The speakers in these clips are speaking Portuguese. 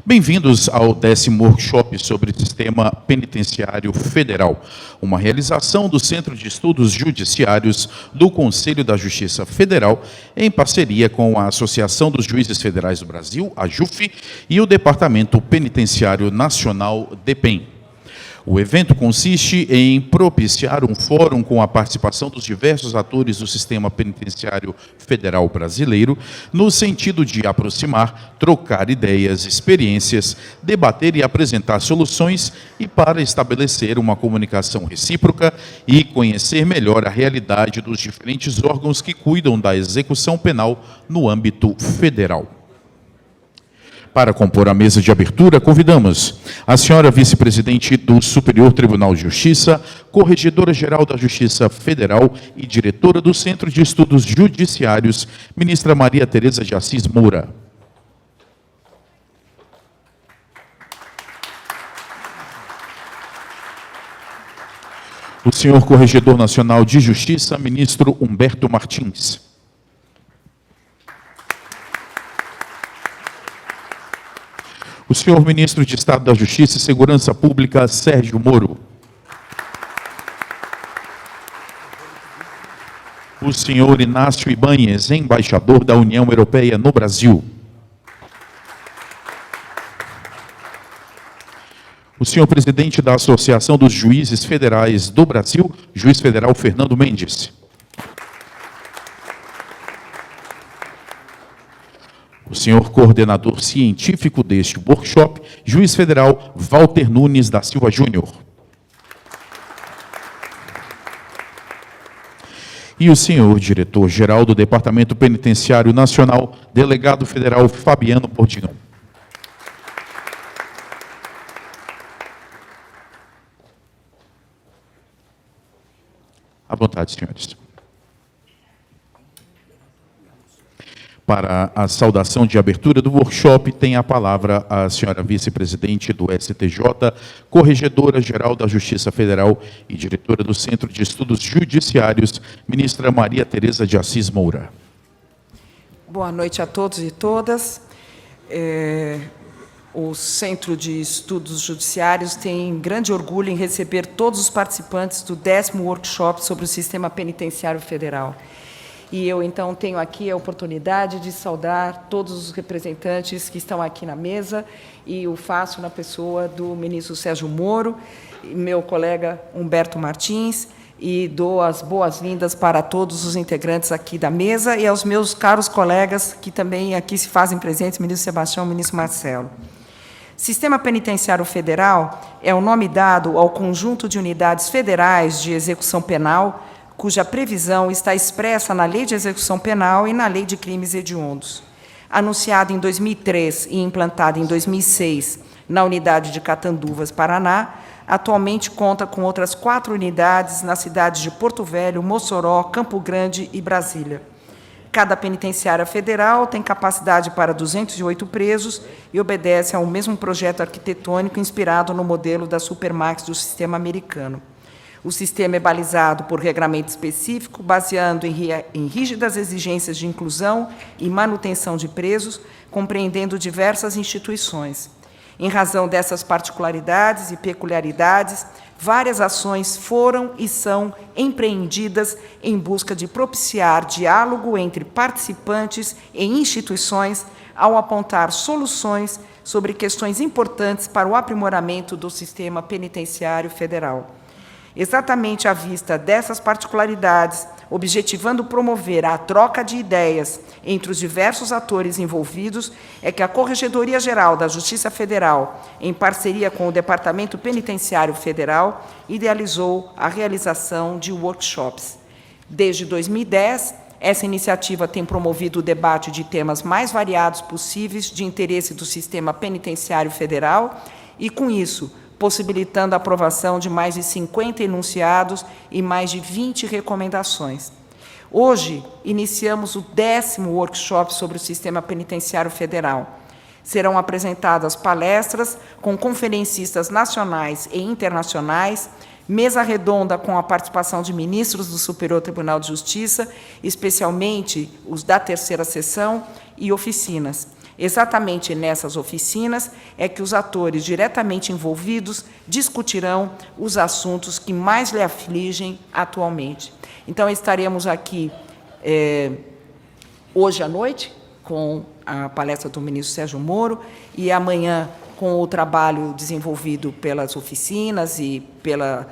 Bem-vindos ao 10º Workshop sobre o Sistema Penitenciário Federal, uma realização do Centro de Estudos Judiciários do Conselho da Justiça Federal, em parceria com a Associação dos Juízes Federais do Brasil, a JUF, e o Departamento Penitenciário Nacional, DEPEN. O evento consiste em propiciar um fórum com a participação dos diversos atores do sistema penitenciário federal brasileiro, no sentido de aproximar, trocar ideias, experiências, debater e apresentar soluções e para estabelecer uma comunicação recíproca e conhecer melhor a realidade dos diferentes órgãos que cuidam da execução penal no âmbito federal. Para compor a mesa de abertura, convidamos a senhora vice-presidente do Superior Tribunal de Justiça, corregedora-geral da Justiça Federal e diretora do Centro de Estudos Judiciários, ministra Maria Tereza de Assis Moura. O senhor Corregedor Nacional de Justiça, ministro Humberto Martins. O senhor Ministro de Estado da Justiça e Segurança Pública, Sérgio Moro. O senhor Inácio Ibáñez, embaixador da União Europeia no Brasil. O senhor Presidente da Associação dos Juízes Federais do Brasil, Juiz Federal Fernando Mendes. O senhor coordenador científico deste workshop, Juiz Federal Walter Nunes da Silva Júnior. E o senhor diretor-geral do Departamento Penitenciário Nacional, delegado federal Fabiano Pordigão. À vontade, senhores. Para a saudação de abertura do workshop, tem a palavra a senhora vice-presidente do STJ, corregedora-geral da Justiça Federal e diretora do Centro de Estudos Judiciários, ministra Maria Tereza de Assis Moura. Boa noite a todos e todas. O Centro de Estudos Judiciários tem grande orgulho em receber todos os participantes do 10º Workshop sobre o Sistema Penitenciário Federal. E eu, então, tenho aqui a oportunidade de saudar todos os representantes que estão aqui na mesa, e o faço na pessoa do ministro Sérgio Moro, meu colega Humberto Martins, e dou as boas-vindas para todos os integrantes aqui da mesa e aos meus caros colegas que também aqui se fazem presentes, ministro Sebastião e ministro Marcelo. Sistema Penitenciário Federal é o nome dado ao conjunto de unidades federais de execução penal, cuja previsão está expressa na Lei de Execução Penal e na Lei de Crimes Hediondos. Anunciado em 2003 e implantado em 2006 na unidade de Catanduvas, Paraná, atualmente conta com outras 4 unidades nas cidades de Porto Velho, Mossoró, Campo Grande e Brasília. Cada penitenciária federal tem capacidade para 208 presos e obedece ao mesmo projeto arquitetônico inspirado no modelo da Supermax do sistema americano. O sistema é balizado por regramento específico, baseando em rígidas exigências de inclusão e manutenção de presos, compreendendo diversas instituições. Em razão dessas particularidades e peculiaridades, várias ações foram e são empreendidas em busca de propiciar diálogo entre participantes e instituições ao apontar soluções sobre questões importantes para o aprimoramento do sistema penitenciário federal. Exatamente à vista dessas particularidades, objetivando promover a troca de ideias entre os diversos atores envolvidos, é que a Corregedoria-Geral da Justiça Federal, em parceria com o Departamento Penitenciário Federal, idealizou a realização de workshops. Desde 2010, essa iniciativa tem promovido o debate de temas mais variados possíveis de interesse do sistema penitenciário federal e, com isso, possibilitando a aprovação de mais de 50 enunciados e mais de 20 recomendações. Hoje, iniciamos o 10º workshop sobre o Sistema Penitenciário Federal. Serão apresentadas palestras com conferencistas nacionais e internacionais, mesa redonda com a participação de ministros do Superior Tribunal de Justiça, especialmente os da terceira sessão, e oficinas. Exatamente nessas oficinas é que os atores diretamente envolvidos discutirão os assuntos que mais lhe afligem atualmente. Então, estaremos aqui hoje à noite, com a palestra do ministro Sérgio Moro, e amanhã com o trabalho desenvolvido pelas oficinas e pela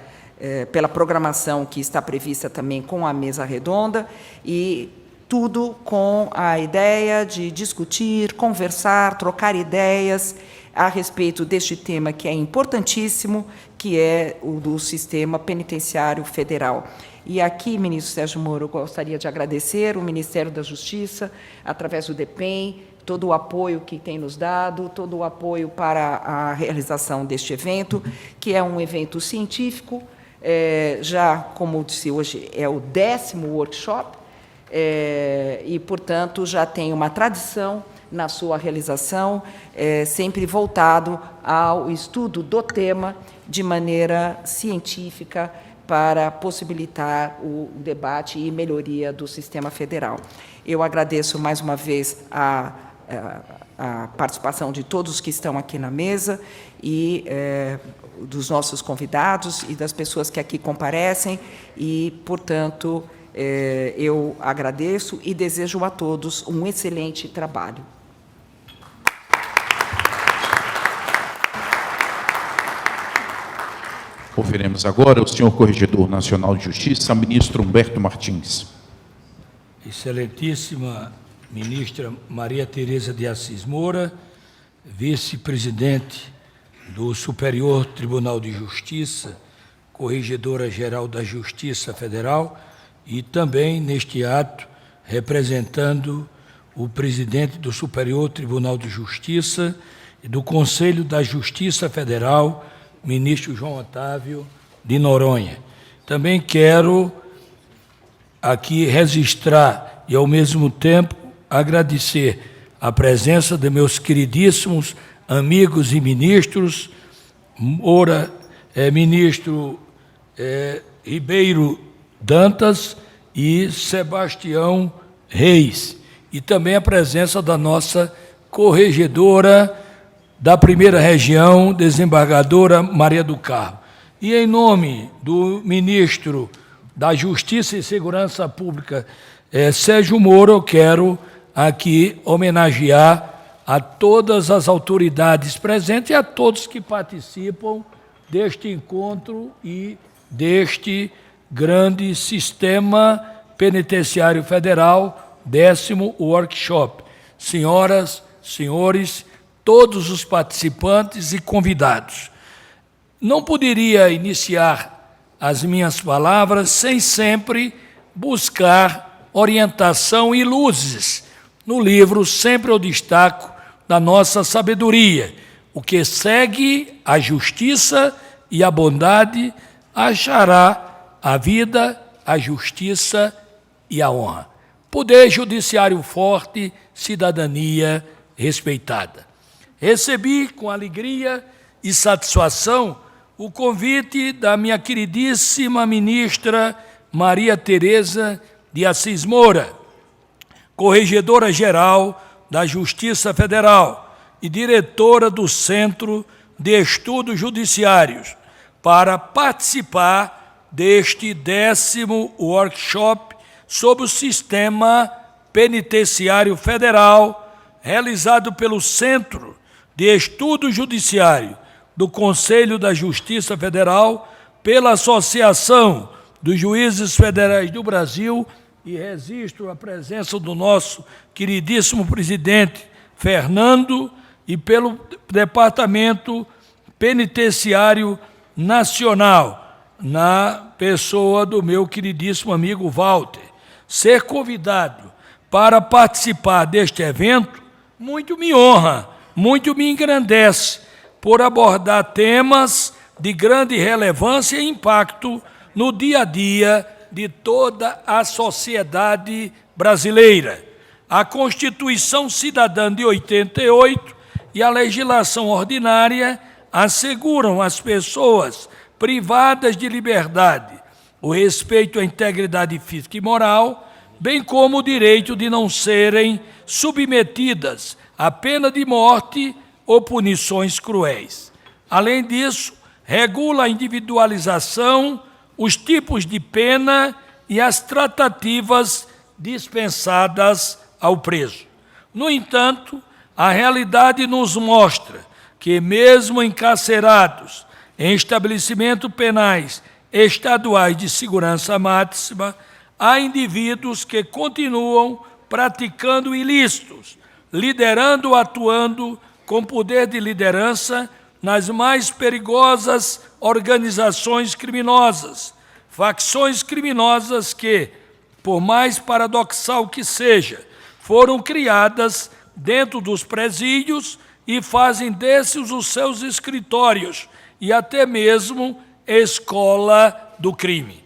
programação que está prevista também com a mesa redonda, e tudo com a ideia de discutir, conversar, trocar ideias a respeito deste tema que é importantíssimo, que é o do sistema penitenciário federal. E aqui, ministro Sérgio Moro, eu gostaria de agradecer o Ministério da Justiça, através do DEPEN, todo o apoio que tem nos dado, todo o apoio para a realização deste evento, que é um evento científico, já, como disse hoje, é o 10º workshop, e, portanto, já tem uma tradição na sua realização, sempre voltado ao estudo do tema de maneira científica, para possibilitar o debate e melhoria do sistema federal. Eu agradeço mais uma vez a participação de todos que estão aqui na mesa e dos nossos convidados e das pessoas que aqui comparecem e, portanto, eu agradeço e desejo a todos um excelente trabalho. Ouviremos agora o senhor Corregedor Nacional de Justiça, ministro Humberto Martins. Excelentíssima ministra Maria Tereza de Assis Moura, vice-presidente do Superior Tribunal de Justiça, Corregedora-Geral da Justiça Federal, e também, neste ato, representando o presidente do Superior Tribunal de Justiça e do Conselho da Justiça Federal, ministro João Otávio de Noronha. Também quero aqui registrar e, ao mesmo tempo, agradecer a presença de meus queridíssimos amigos e ministros, ministro Ribeiro Dantas e Sebastião Reis, e também a presença da nossa corregedora da primeira região, desembargadora Maria do Carmo. E em nome do ministro da Justiça e Segurança Pública, Sérgio Moro, eu quero aqui homenagear a todas as autoridades presentes e a todos que participam deste encontro e deste grande sistema penitenciário federal, 10º workshop. Senhoras, senhores, todos os participantes e convidados. Não poderia iniciar as minhas palavras sem sempre buscar orientação e luzes no livro Sempre eu Destaco da Nossa Sabedoria. O que segue a justiça e a bondade achará a vida, a justiça e a honra. Poder judiciário forte, cidadania respeitada. Recebi com alegria e satisfação o convite da minha queridíssima ministra Maria Tereza de Assis Moura, Corregedora-Geral da Justiça Federal e diretora do Centro de Estudos Judiciários, para participar deste 10º workshop sobre o sistema penitenciário federal, realizado pelo Centro de Estudo Judiciário do Conselho da Justiça Federal, pela Associação dos Juízes Federais do Brasil, e registro a presença do nosso queridíssimo presidente Fernando, e pelo Departamento Penitenciário Nacional, na pessoa do meu queridíssimo amigo Walter. Ser convidado para participar deste evento muito me honra, muito me engrandece, por abordar temas de grande relevância e impacto no dia a dia de toda a sociedade brasileira. A Constituição Cidadã de 88 e a legislação ordinária asseguram às pessoas privadas de liberdade o respeito à integridade física e moral, bem como o direito de não serem submetidas a pena de morte ou punições cruéis. Além disso, regula a individualização, os tipos de pena e as tratativas dispensadas ao preso. No entanto, a realidade nos mostra que, mesmo encarcerados em estabelecimentos penais estaduais de segurança máxima, há indivíduos que continuam praticando ilícitos, liderando ou atuando com poder de liderança nas mais perigosas organizações criminosas, facções criminosas que, por mais paradoxal que seja, foram criadas dentro dos presídios e fazem desses os seus escritórios e até mesmo escola do crime.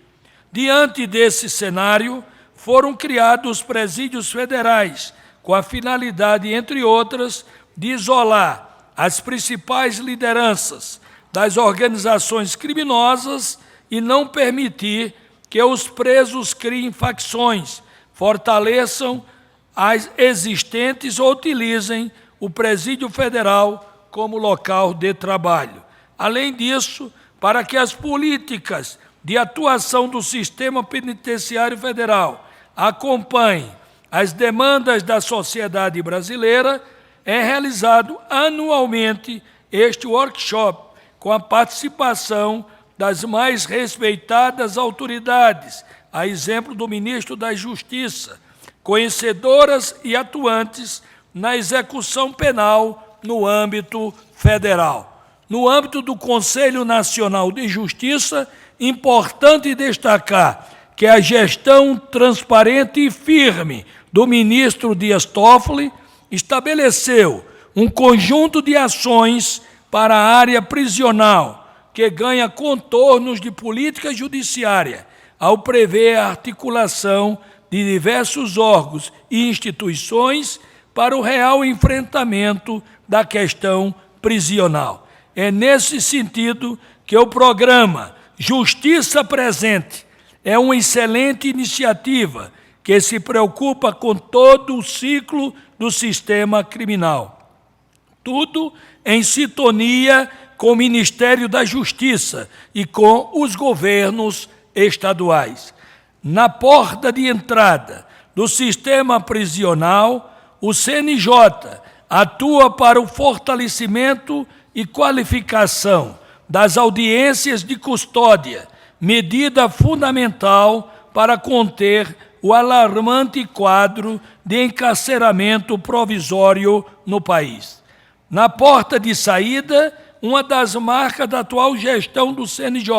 Diante desse cenário, foram criados presídios federais, com a finalidade, entre outras, de isolar as principais lideranças das organizações criminosas e não permitir que os presos criem facções, fortaleçam as existentes ou utilizem o presídio federal como local de trabalho. Além disso, para que as políticas de atuação do sistema penitenciário federal acompanhem as demandas da sociedade brasileira, é realizado anualmente este workshop com a participação das mais respeitadas autoridades, a exemplo do ministro da Justiça, conhecedoras e atuantes na execução penal no âmbito federal. No âmbito do Conselho Nacional de Justiça, importante destacar que a gestão transparente e firme do ministro Dias Toffoli estabeleceu um conjunto de ações para a área prisional, que ganha contornos de política judiciária, ao prever a articulação de diversos órgãos e instituições para o real enfrentamento da questão prisional. É nesse sentido que o programa Justiça Presente é uma excelente iniciativa que se preocupa com todo o ciclo do sistema criminal. Tudo em sintonia com o Ministério da Justiça e com os governos estaduais. Na porta de entrada do sistema prisional, o CNJ atua para o fortalecimento e qualificação das audiências de custódia, medida fundamental para conter o alarmante quadro de encarceramento provisório no país. Na porta de saída, uma das marcas da atual gestão do CNJ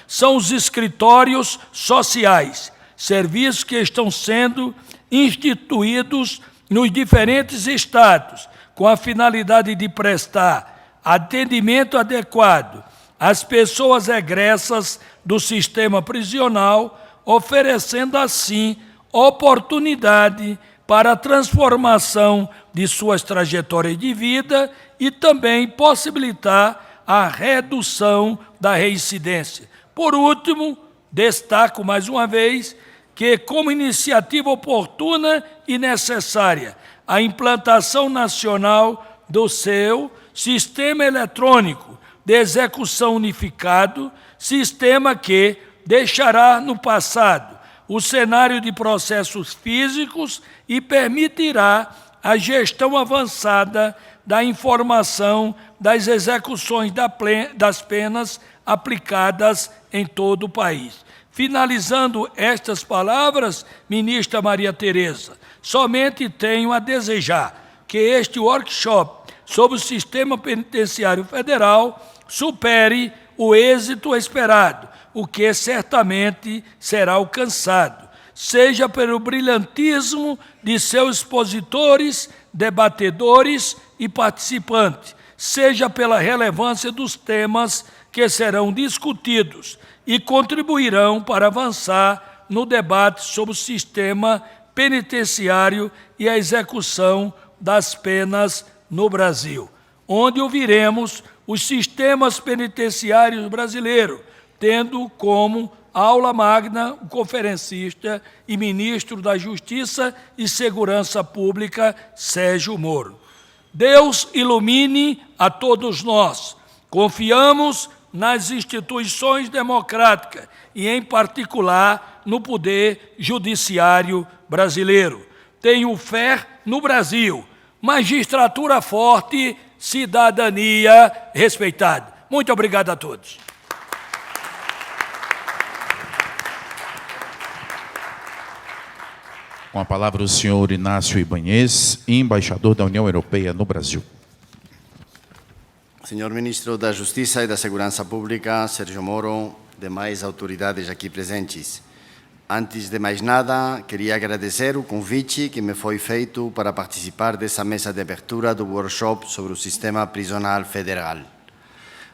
são os escritórios sociais, serviços que estão sendo instituídos nos diferentes estados, com a finalidade de prestar atendimento adequado às pessoas egressas do sistema prisional, oferecendo assim oportunidade para a transformação de suas trajetórias de vida e também possibilitar a redução da reincidência. Por último, destaco mais uma vez que, como iniciativa oportuna e necessária, a implantação nacional do seu Sistema Eletrônico de Execução Unificado, sistema que deixará no passado o cenário de processos físicos e permitirá a gestão avançada da informação das execuções das penas aplicadas em todo o país. Finalizando estas palavras, ministra Maria Tereza, somente tenho a desejar que este workshop sobre o sistema penitenciário federal supere o êxito esperado, o que certamente será alcançado, seja pelo brilhantismo de seus expositores, debatedores e participantes, seja pela relevância dos temas que serão discutidos e contribuirão para avançar no debate sobre o sistema penitenciário e a execução das penas no Brasil, onde ouviremos os sistemas penitenciários brasileiros, tendo como aula magna o conferencista e ministro da Justiça e Segurança Pública, Sérgio Moro. Deus ilumine a todos nós. Confiamos nas instituições democráticas e, em particular, no poder judiciário brasileiro. Tenho fé no Brasil, magistratura forte, cidadania respeitada. Muito obrigado a todos. Com a palavra o senhor Inácio Ibáñez, embaixador da União Europeia no Brasil. Senhor Ministro da Justiça e da Segurança Pública, Sérgio Moro, demais autoridades aqui presentes. Antes de mais nada, queria agradecer o convite que me foi feito para participar dessa mesa de abertura do workshop sobre o Sistema Prisional Federal.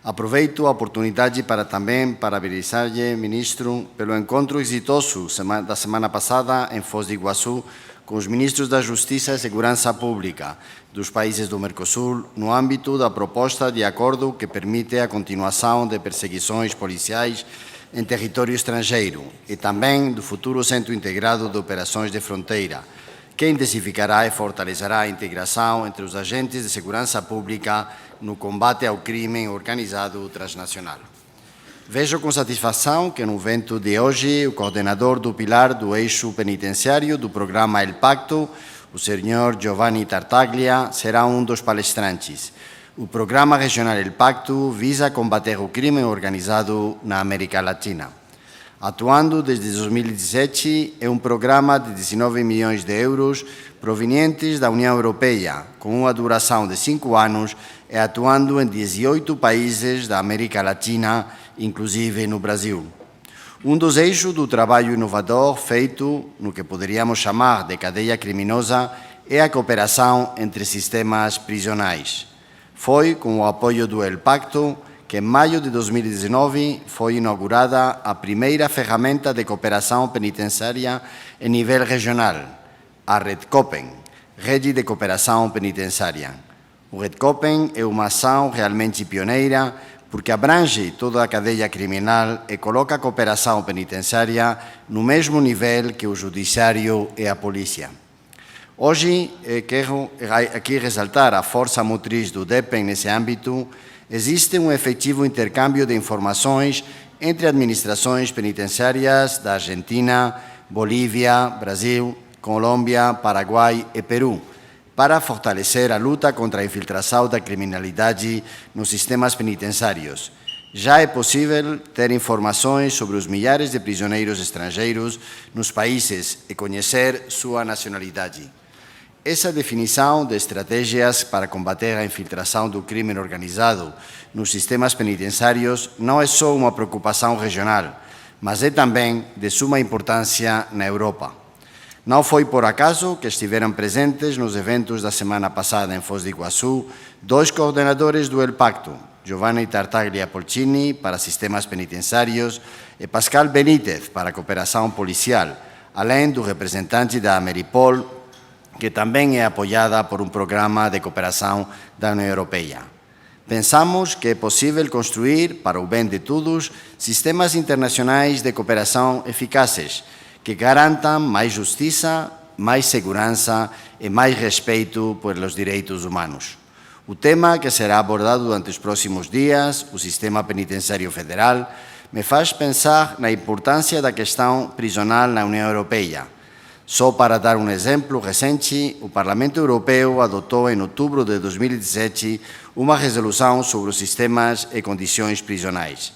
Aproveito a oportunidade para também parabenizar-lhe, Ministro, pelo encontro exitoso da semana passada em Foz do Iguaçu com os ministros da Justiça e Segurança Pública dos países do Mercosul no âmbito da proposta de acordo que permite a continuação de perseguições policiais em território estrangeiro e também do futuro Centro Integrado de Operações de Fronteira, que intensificará e fortalecerá a integração entre os agentes de segurança pública no combate ao crime organizado transnacional. Vejo com satisfação que no evento de hoje o coordenador do pilar do eixo penitenciário do programa El Pacto, o senhor Giovanni Tartaglia, será um dos palestrantes. O programa regional El Pacto visa combater o crime organizado na América Latina. Atuando desde 2017, é um programa de 19 milhões de euros provenientes da União Europeia, com uma duração de 5 anos e atuando em 18 países da América Latina, inclusive no Brasil. Um dos eixos do trabalho inovador feito no que poderíamos chamar de cadeia criminosa é a cooperação entre sistemas prisionais. Foi com o apoio do El Pacto que em maio de 2019 foi inaugurada a primeira ferramenta de cooperação penitenciária em nível regional, a REDCOPEN, Rede de Cooperação Penitenciária. O REDCOPEN é uma ação realmente pioneira porque abrange toda a cadeia criminal e coloca a cooperação penitenciária no mesmo nível que o judiciário e a polícia. Hoje, quero aqui ressaltar a força motriz do DEPEN nesse âmbito. Existe um efetivo intercâmbio de informações entre administrações penitenciárias da Argentina, Bolívia, Brasil, Colômbia, Paraguai e Peru, para fortalecer a luta contra a infiltração da criminalidade nos sistemas penitenciários. Já é possível ter informações sobre os milhares de prisioneiros estrangeiros nos países e conhecer sua nacionalidade. Essa definição de estratégias para combater a infiltração do crime organizado nos sistemas penitenciários não é só uma preocupação regional, mas é também de suma importância na Europa. Não foi por acaso que estiveram presentes nos eventos da semana passada em Foz do Iguaçu 2 coordenadores do El Pacto, Giovanni Tartaglia Polcini, para sistemas penitenciários, e Pascal Benítez, para cooperação policial, além do representante da Ameripol, que também é apoiada por um programa de cooperação da União Europeia. Pensamos que é possível construir, para o bem de todos, sistemas internacionais de cooperação eficazes, que garantam mais justiça, mais segurança e mais respeito pelos direitos humanos. O tema que será abordado durante os próximos dias, o Sistema Penitenciário Federal, me faz pensar na importância da questão prisional na União Europeia. Só para dar um exemplo recente, o Parlamento Europeu adotou em outubro de 2017 uma resolução sobre os sistemas e condições prisionais.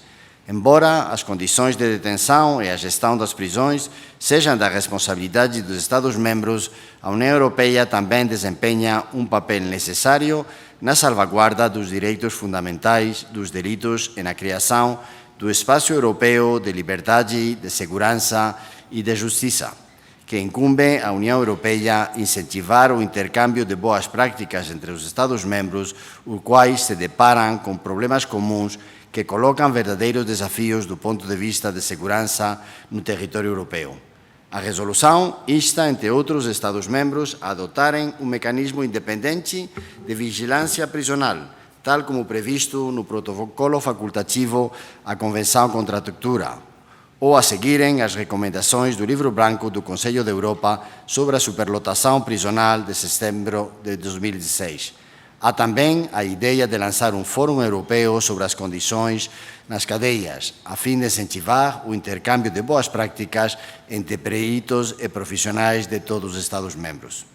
Embora as condições de detenção e a gestão das prisões sejam da responsabilidade dos Estados-membros, a União Europeia também desempenha um papel necessário na salvaguarda dos direitos fundamentais dos delitos e na criação do Espaço Europeu de Liberdade, de Segurança e de Justiça, que incumbe à União Europeia incentivar o intercâmbio de boas práticas entre os Estados-membros, os quais se deparam com problemas comuns que colocam verdadeiros desafios do ponto de vista de segurança no território europeu. A resolução insta, entre outros Estados-membros, a adotarem um mecanismo independente de vigilância prisional, tal como previsto no protocolo facultativo à Convenção contra a Tortura, ou a seguirem as recomendações do Livro Branco do Conselho da Europa sobre a superlotação prisional de setembro de 2016. Há também a ideia de lançar um fórum europeu sobre as condições nas cadeias, a fim de incentivar o intercâmbio de boas práticas entre peritos e profissionais de todos os Estados-membros.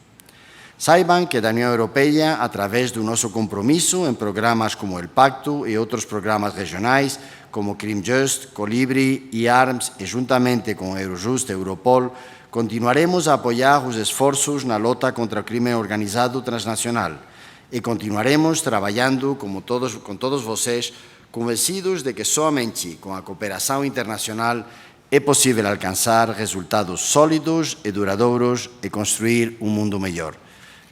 Saibam que da União Europeia, através do nosso compromisso em programas como o Pacto e outros programas regionais, como Crime Just, Colibri e ARMS, e juntamente com Eurojust e Europol, continuaremos a apoiar os esforços na luta contra o crime organizado transnacional e continuaremos trabalhando com todos vocês, convencidos de que somente com a cooperação internacional é possível alcançar resultados sólidos e duradouros e construir um mundo melhor.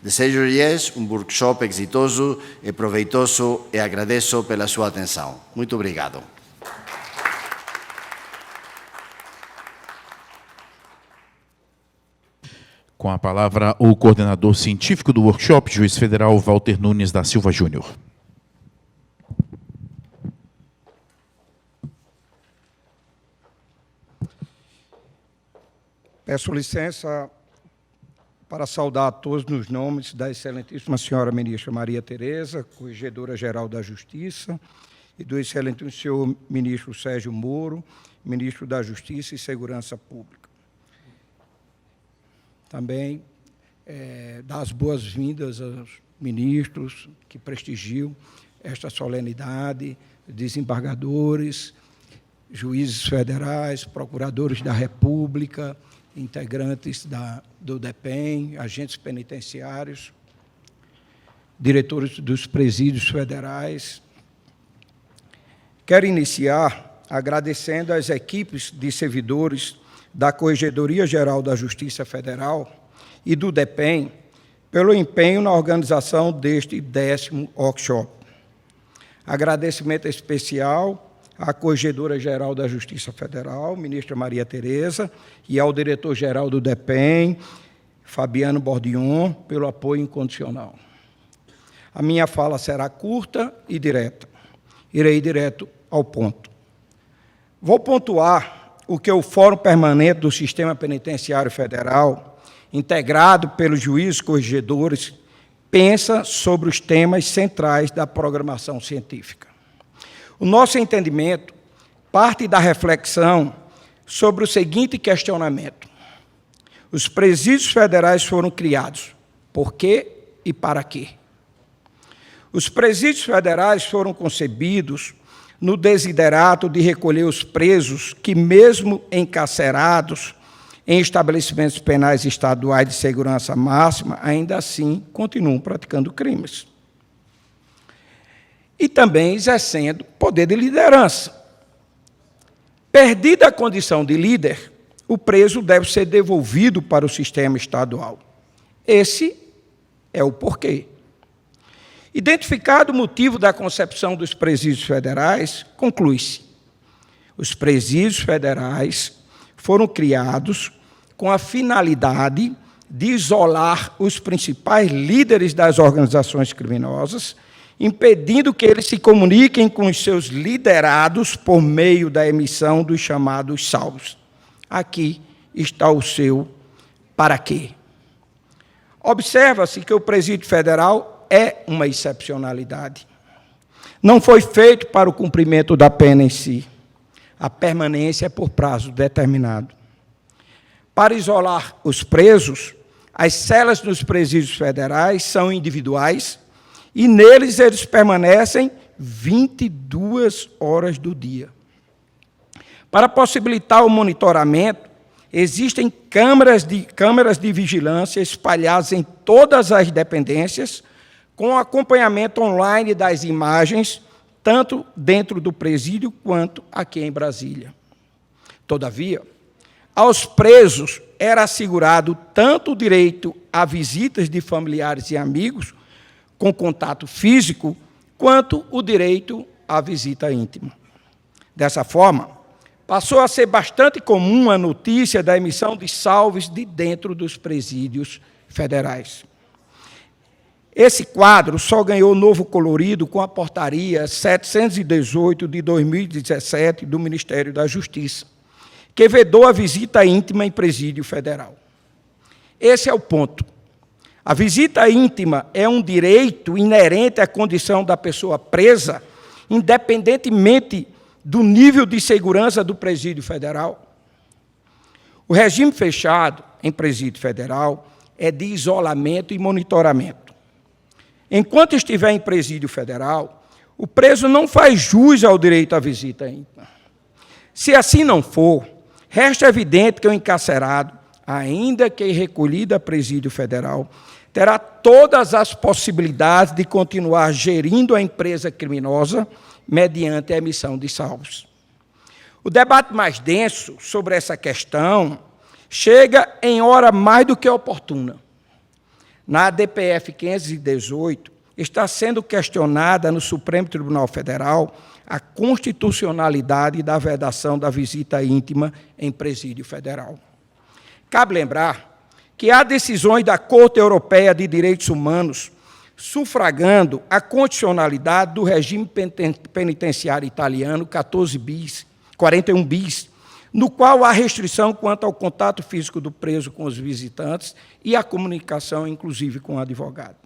Desejo-lhes um workshop exitoso e proveitoso e agradeço pela sua atenção. Muito obrigado. Com a palavra, o coordenador científico do workshop, juiz federal Walter Nunes da Silva Júnior. Peço licença para saudar a todos nos nomes da excelentíssima senhora ministra Maria Tereza, corregedora-geral da Justiça, e do excelentíssimo senhor ministro Sérgio Moro, ministro da Justiça e Segurança Pública. Também dar as boas-vindas aos ministros que prestigiam esta solenidade, desembargadores, juízes federais, procuradores da República, integrantes do DEPEN, agentes penitenciários, diretores dos presídios federais. Quero iniciar agradecendo às equipes de servidores da Corregedoria-Geral da Justiça Federal e do DEPEN pelo empenho na organização deste 10º workshop. Agradecimento especial à Corregedora-Geral da Justiça Federal, ministra Maria Tereza, e ao diretor-geral do DEPEN, Fabiano Bordion, pelo apoio incondicional. A minha fala será curta e direta. Irei direto ao ponto. Vou pontuar o que o Fórum Permanente do Sistema Penitenciário Federal, integrado pelos juízes corregedores, pensa sobre os temas centrais da programação científica. O nosso entendimento parte da reflexão sobre o seguinte questionamento: os presídios federais foram criados por quê e para quê? Os presídios federais foram concebidos no desiderato de recolher os presos que, mesmo encarcerados em estabelecimentos penais estaduais de segurança máxima, ainda assim continuam praticando crimes. E também exercendo poder de liderança. Perdida a condição de líder, o preso deve ser devolvido para o sistema estadual. Esse é o porquê. Identificado o motivo da concepção dos presídios federais, conclui-se: os presídios federais foram criados com a finalidade de isolar os principais líderes das organizações criminosas, impedindo que eles se comuniquem com os seus liderados por meio da emissão dos chamados salvos. Aqui está o seu para quê. Observa-se que o presídio federal é uma excepcionalidade. Não foi feito para o cumprimento da pena em si. A permanência é por prazo determinado. Para isolar os presos, as celas nos presídios federais são individuais e neles eles permanecem 22 horas do dia. Para possibilitar o monitoramento, existem câmeras de vigilância espalhadas em todas as dependências, com acompanhamento online das imagens, tanto dentro do presídio quanto aqui em Brasília. Todavia, aos presos era assegurado tanto o direito a visitas de familiares e amigos, com contato físico, quanto o direito à visita íntima. Dessa forma, passou a ser bastante comum a notícia da emissão de salves de dentro dos presídios federais. Esse quadro só ganhou novo colorido com a portaria 718 de 2017 do Ministério da Justiça, que vedou a visita íntima em presídio federal. Esse é o ponto. A visita íntima é um direito inerente à condição da pessoa presa, independentemente do nível de segurança do presídio federal. O regime fechado em presídio federal é de isolamento e monitoramento. Enquanto estiver em presídio federal, o preso não faz jus ao direito à visita íntima. Se assim não for, resta evidente que o encarcerado, ainda que recolhido a presídio federal, terá todas as possibilidades de continuar gerindo a empresa criminosa mediante a emissão de salvos. O debate mais denso sobre essa questão chega em hora mais do que oportuna. Na ADPF 518, está sendo questionada no Supremo Tribunal Federal a constitucionalidade da vedação da visita íntima em presídio federal. Cabe lembrar que há decisões da Corte Europeia de Direitos Humanos sufragando a condicionalidade do regime penitenciário italiano 41 bis, no qual há restrição quanto ao contato físico do preso com os visitantes e a comunicação, inclusive, com o advogado.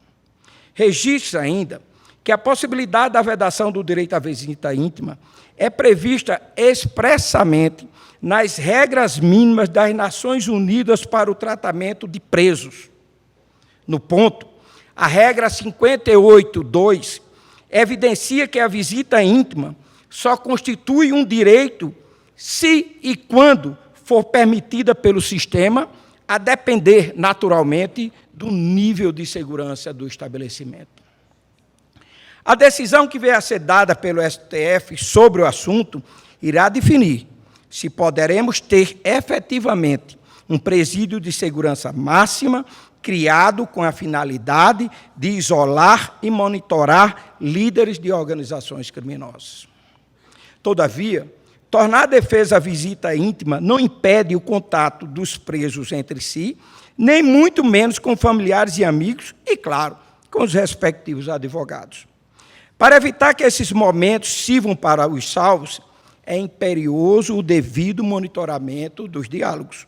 Registra ainda que a possibilidade da vedação do direito à visita íntima é prevista expressamente nas regras mínimas das Nações Unidas para o tratamento de presos. No ponto, a regra 58.2 evidencia que a visita íntima só constitui um direito se e quando for permitida pelo sistema, a depender, naturalmente, do nível de segurança do estabelecimento. A decisão que veio a ser dada pelo STF sobre o assunto irá definir se poderemos ter efetivamente um presídio de segurança máxima criado com a finalidade de isolar e monitorar líderes de organizações criminosas. Todavia, tornar a defesa a visita íntima não impede o contato dos presos entre si, nem muito menos com familiares e amigos e, claro, com os respectivos advogados. Para evitar que esses momentos sirvam para os salvos, é imperioso o devido monitoramento dos diálogos.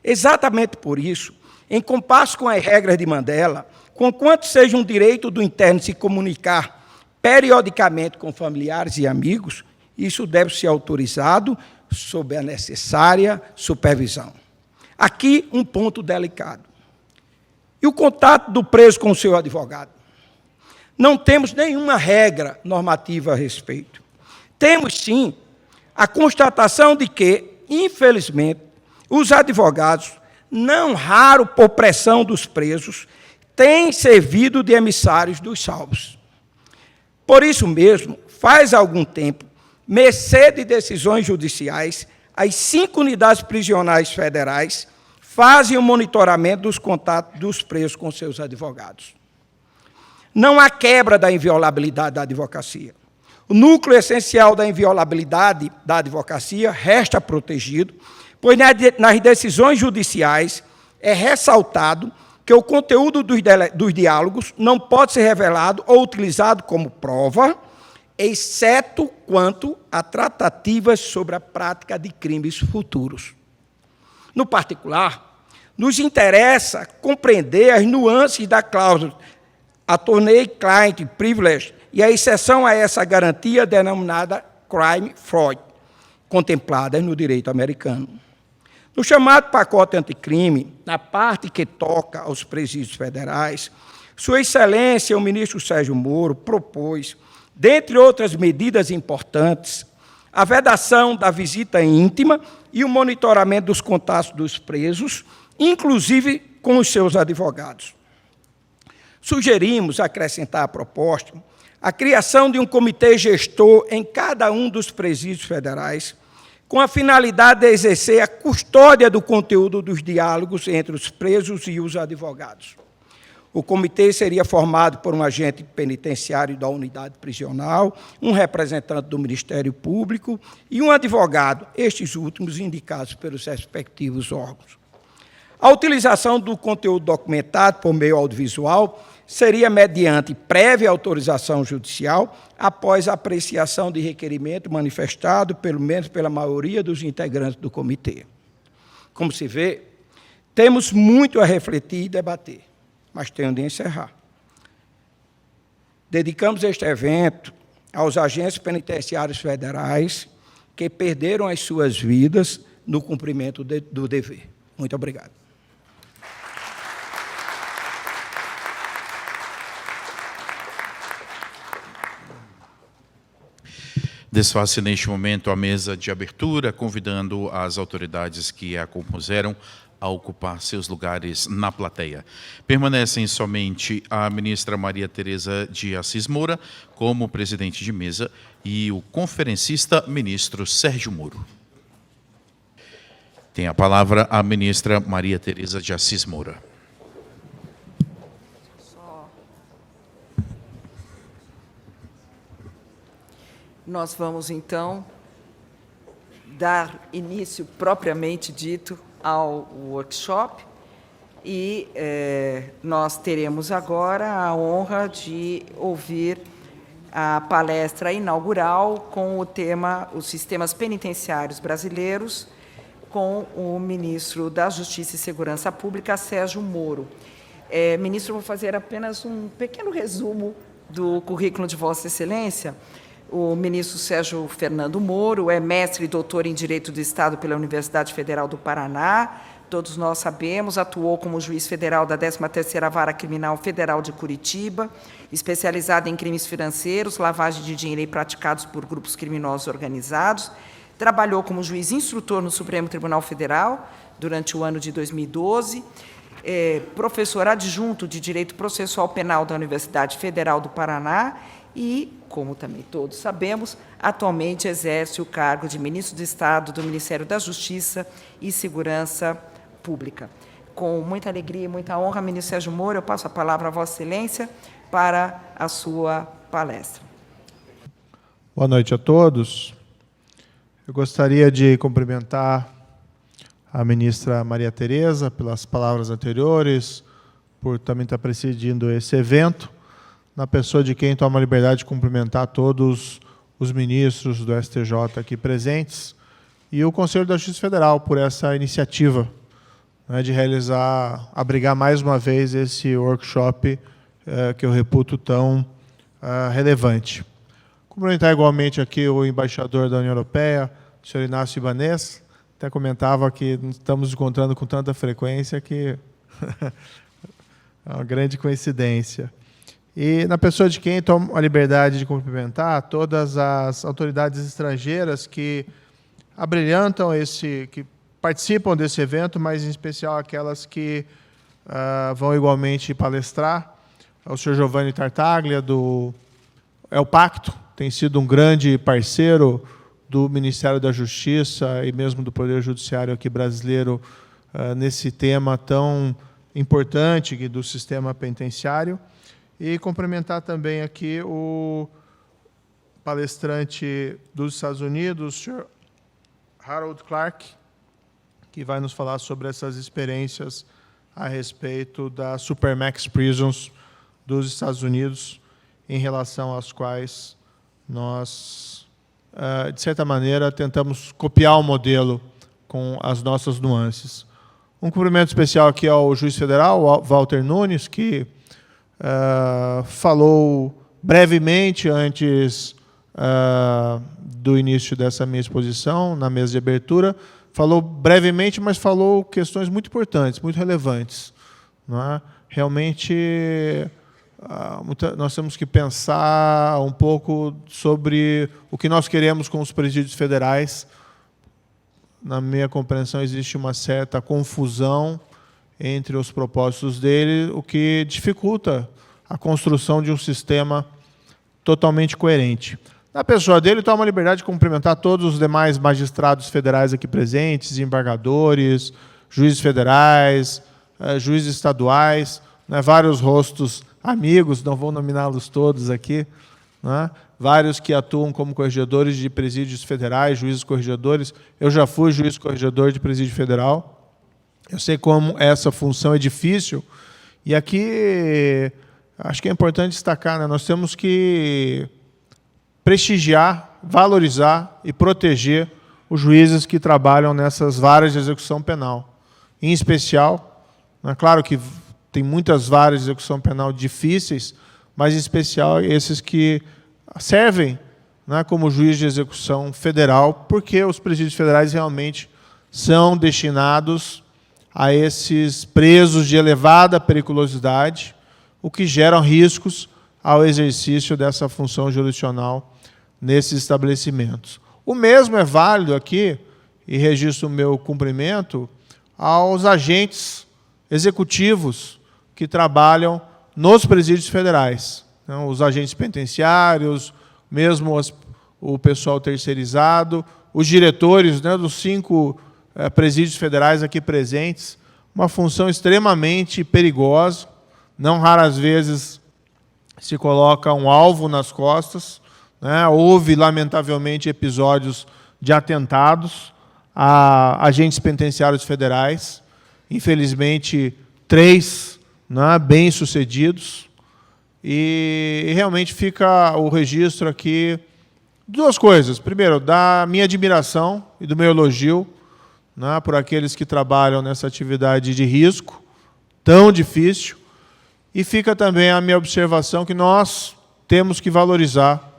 Exatamente por isso, em compasso com as regras de Mandela, conquanto seja um direito do interno se comunicar periodicamente com familiares e amigos, isso deve ser autorizado sob a necessária supervisão. Aqui, um ponto delicado. E o contato do preso com o seu advogado? Não temos nenhuma regra normativa a respeito. Temos, sim, a constatação de que, infelizmente, os advogados, não raro por pressão dos presos, têm servido de emissários dos salvos. Por isso mesmo, faz algum tempo, mercê de decisões judiciais, as 5 unidades prisionais federais fazem o monitoramento dos contatos dos presos com seus advogados. Não há quebra da inviolabilidade da advocacia. O núcleo essencial da inviolabilidade da advocacia resta protegido, pois nas decisões judiciais é ressaltado que o conteúdo dos diálogos não pode ser revelado ou utilizado como prova, exceto quanto a tratativas sobre a prática de crimes futuros. No particular, nos interessa compreender as nuances da cláusula Attorney-Client Privilege e a exceção a essa garantia denominada crime fraud, contemplada no direito americano. No chamado pacote anticrime, na parte que toca aos presídios federais, Sua Excelência, o ministro Sérgio Moro, propôs, dentre outras medidas importantes, a vedação da visita íntima e o monitoramento dos contatos dos presos, inclusive com os seus advogados. Sugerimos acrescentar à proposta a criação de um comitê gestor em cada um dos presídios federais, com a finalidade de exercer a custódia do conteúdo dos diálogos entre os presos e os advogados. O comitê seria formado por um agente penitenciário da unidade prisional, um representante do Ministério Público e um advogado, estes últimos indicados pelos respectivos órgãos. A utilização do conteúdo documentado por meio audiovisual seria mediante prévia autorização judicial, após a apreciação de requerimento manifestado, pelo menos pela maioria dos integrantes do comitê. Como se vê, temos muito a refletir e debater. mas tenho de encerrar. Dedicamos este evento aos agentes penitenciários federais que perderam as suas vidas no cumprimento do dever. Muito obrigado. Desfaz-se neste momento a mesa de abertura, convidando as autoridades que a compuseram a ocupar seus lugares na plateia. Permanecem somente a ministra Maria Tereza de Assis Moura, como presidente de mesa, e o conferencista ministro Sérgio Moro. Tem a palavra a ministra Maria Tereza de Assis Moura. Nós vamos, então, dar início, propriamente dito, ao workshop e nós teremos agora a honra de ouvir a palestra inaugural com o tema Os Sistemas Penitenciários Brasileiros, com o ministro da Justiça e Segurança Pública, Sérgio Moro. Ministro, vou fazer apenas um pequeno resumo do currículo de Vossa Excelência. O ministro Sérgio Fernando Moro é mestre e doutor em Direito do Estado pela Universidade Federal do Paraná. Todos nós sabemos, atuou como juiz federal da 13ª Vara Criminal Federal de Curitiba, especializado em crimes financeiros, lavagem de dinheiro praticados por grupos criminosos organizados. Trabalhou como juiz instrutor no Supremo Tribunal Federal durante o ano de 2012. Professor adjunto de Direito Processual Penal da Universidade Federal do Paraná e, como também todos sabemos, atualmente exerce o cargo de ministro de Estado do Ministério da Justiça e Segurança Pública. Com muita alegria e muita honra, ministro Sérgio Moro, eu passo a palavra a Vossa Excelência para a sua palestra. Boa noite a todos. Eu gostaria de cumprimentar a ministra Maria Tereza pelas palavras anteriores, por também estar presidindo esse evento, na pessoa de quem tomo a liberdade de cumprimentar todos os ministros do STJ aqui presentes e o Conselho da Justiça Federal por essa iniciativa, né, de abrigar mais uma vez esse workshop que eu reputo tão relevante. Cumprimentar igualmente aqui o embaixador da União Europeia, o senhor Inácio Ibanez, até comentava que estamos nos encontrando com tanta frequência que é uma grande coincidência. E na pessoa de quem tomo a liberdade de cumprimentar todas as autoridades estrangeiras que abrilhantam que participam desse evento, mas em especial aquelas que vão igualmente palestrar. O senhor Giovanni Tartaglia, do El Pacto, tem sido um grande parceiro do Ministério da Justiça e mesmo do Poder Judiciário aqui brasileiro nesse tema tão importante do sistema penitenciário. E cumprimentar também aqui o palestrante dos Estados Unidos, o Sr. Harold Clark, que vai nos falar sobre essas experiências a respeito das Supermax Prisons dos Estados Unidos, em relação às quais nós, de certa maneira, tentamos copiar o modelo com as nossas nuances. Um cumprimento especial aqui ao juiz federal, Walter Nunes, que falou brevemente antes do início dessa minha exposição, na mesa de abertura. Falou brevemente, mas falou questões muito importantes, muito relevantes. Não é? Realmente, nós temos que pensar um pouco sobre o que nós queremos com os presídios federais. Na minha compreensão, existe uma certa confusão entre os propósitos dele, o que dificulta a construção de um sistema totalmente coerente. Na pessoa dele, tomo a liberdade de cumprimentar todos os demais magistrados federais aqui presentes, embargadores, juízes federais, juízes estaduais, né, vários rostos amigos, não vou nominá-los todos aqui, né, vários que atuam como corregedores de presídios federais, juízes corregedores. Eu já fui juiz corregedor de presídio federal. Eu sei como essa função é difícil. E aqui, acho que é importante destacar, né, nós temos que prestigiar, valorizar e proteger os juízes que trabalham nessas varas de execução penal. Em especial, é claro que tem muitas varas de execução penal difíceis, mas em especial esses que servem, né, como juiz de execução federal, porque os presídios federais realmente são destinados a esses presos de elevada periculosidade, o que gera riscos ao exercício dessa função jurisdicional nesses estabelecimentos. O mesmo é válido aqui, e registro o meu cumprimento, aos agentes executivos que trabalham nos presídios federais. Então, os agentes penitenciários, mesmo o pessoal terceirizado, os diretores, né, dos 5 presídios federais aqui presentes, uma função extremamente perigosa, não raras vezes se coloca um alvo nas costas, né? Houve, lamentavelmente, episódios de atentados a agentes penitenciários federais, infelizmente 3, né, bem-sucedidos, e realmente fica o registro aqui, 2 coisas. Primeiro, da minha admiração e do meu elogio, né, por aqueles que trabalham nessa atividade de risco, tão difícil, e fica também a minha observação que nós temos que valorizar,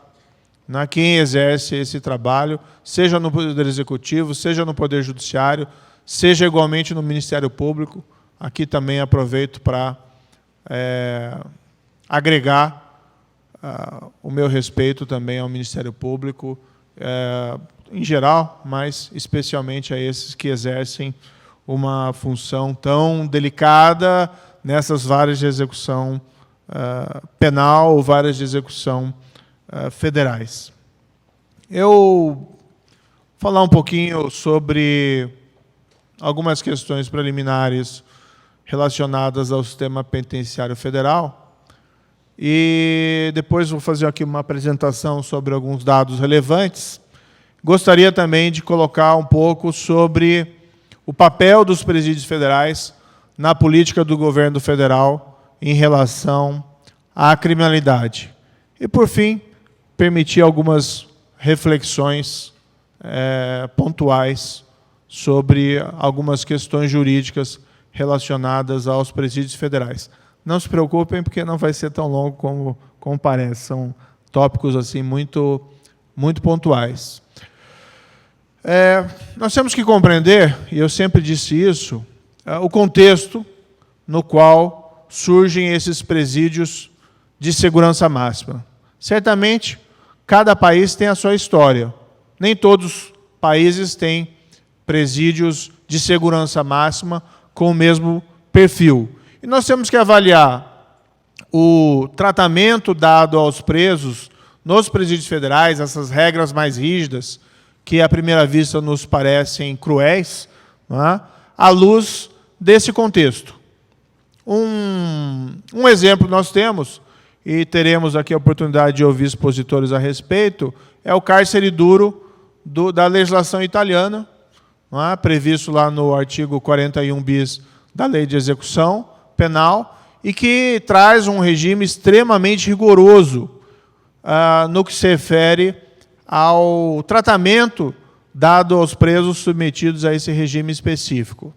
né, quem exerce esse trabalho, seja no Poder Executivo, seja no Poder Judiciário, seja igualmente no Ministério Público. Aqui também aproveito para agregar o meu respeito também ao Ministério Público, em geral, mas especialmente a esses que exercem uma função tão delicada nessas varas de execução penal ou varas de execução federais. Eu vou falar um pouquinho sobre algumas questões preliminares relacionadas ao sistema penitenciário federal e depois vou fazer aqui uma apresentação sobre alguns dados relevantes. Gostaria também de colocar um pouco sobre o papel dos presídios federais na política do governo federal em relação à criminalidade. E, por fim, permitir algumas reflexões pontuais sobre algumas questões jurídicas relacionadas aos presídios federais. Não se preocupem, porque não vai ser tão longo como parece. São tópicos assim muito pontuais. Nós temos que compreender, e eu sempre disse isso, o contexto no qual surgem esses presídios de segurança máxima. Certamente, cada país tem a sua história. Nem todos os países têm presídios de segurança máxima com o mesmo perfil. E nós temos que avaliar o tratamento dado aos presos nos presídios federais, essas regras mais rígidas, que à primeira vista nos parecem cruéis, não é? À luz desse contexto. Um exemplo nós temos, e teremos aqui a oportunidade de ouvir expositores a respeito, é o cárcere duro da legislação italiana, não é? Previsto lá no artigo 41 bis da Lei de Execução Penal, e que traz um regime extremamente rigoroso no que se refere ao tratamento dado aos presos submetidos a esse regime específico.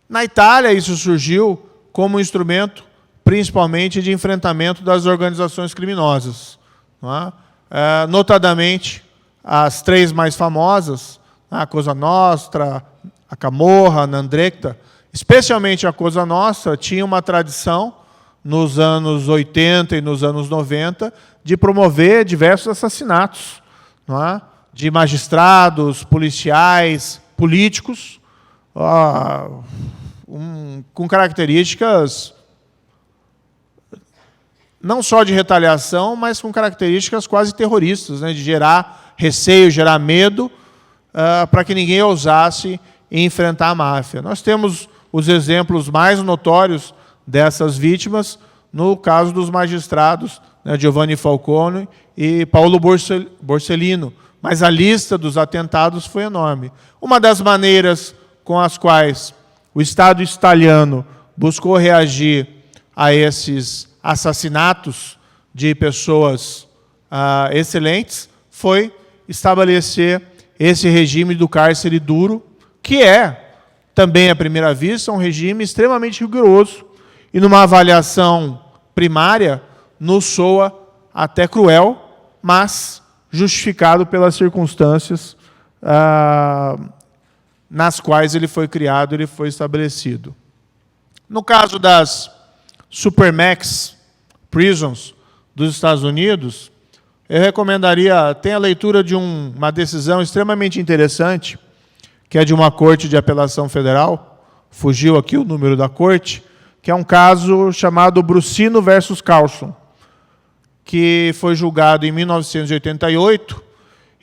Na Itália, isso surgiu como um instrumento, principalmente, de enfrentamento das organizações criminosas. Não é? Notadamente, as 3 mais famosas, a Cosa Nostra, a Camorra, a 'Ndrangheta, especialmente a Cosa Nostra, tinha uma tradição, nos anos 80 e nos anos 90, de promover diversos assassinatos, não é? De magistrados, policiais, políticos, com características não só de retaliação, mas com características quase terroristas, né? De gerar receio, gerar medo, para que ninguém ousasse enfrentar a máfia. Nós temos os exemplos mais notórios dessas vítimas no caso dos magistrados, né, Giovanni Falcone e Paolo Borsellino, mas a lista dos atentados foi enorme. Uma das maneiras com as quais o Estado italiano buscou reagir a esses assassinatos de pessoas excelentes foi estabelecer esse regime do cárcere duro, que é também à primeira vista, um regime extremamente rigoroso e, numa avaliação primária, nos soa até cruel, mas justificado pelas circunstâncias nas quais ele foi criado, ele foi estabelecido. No caso das Supermax Prisons dos Estados Unidos, eu recomendaria, tem a leitura de uma decisão extremamente interessante, que é de uma corte de apelação federal, fugiu aqui o número da corte, que é um caso chamado Brussino versus Carlson, que foi julgado em 1988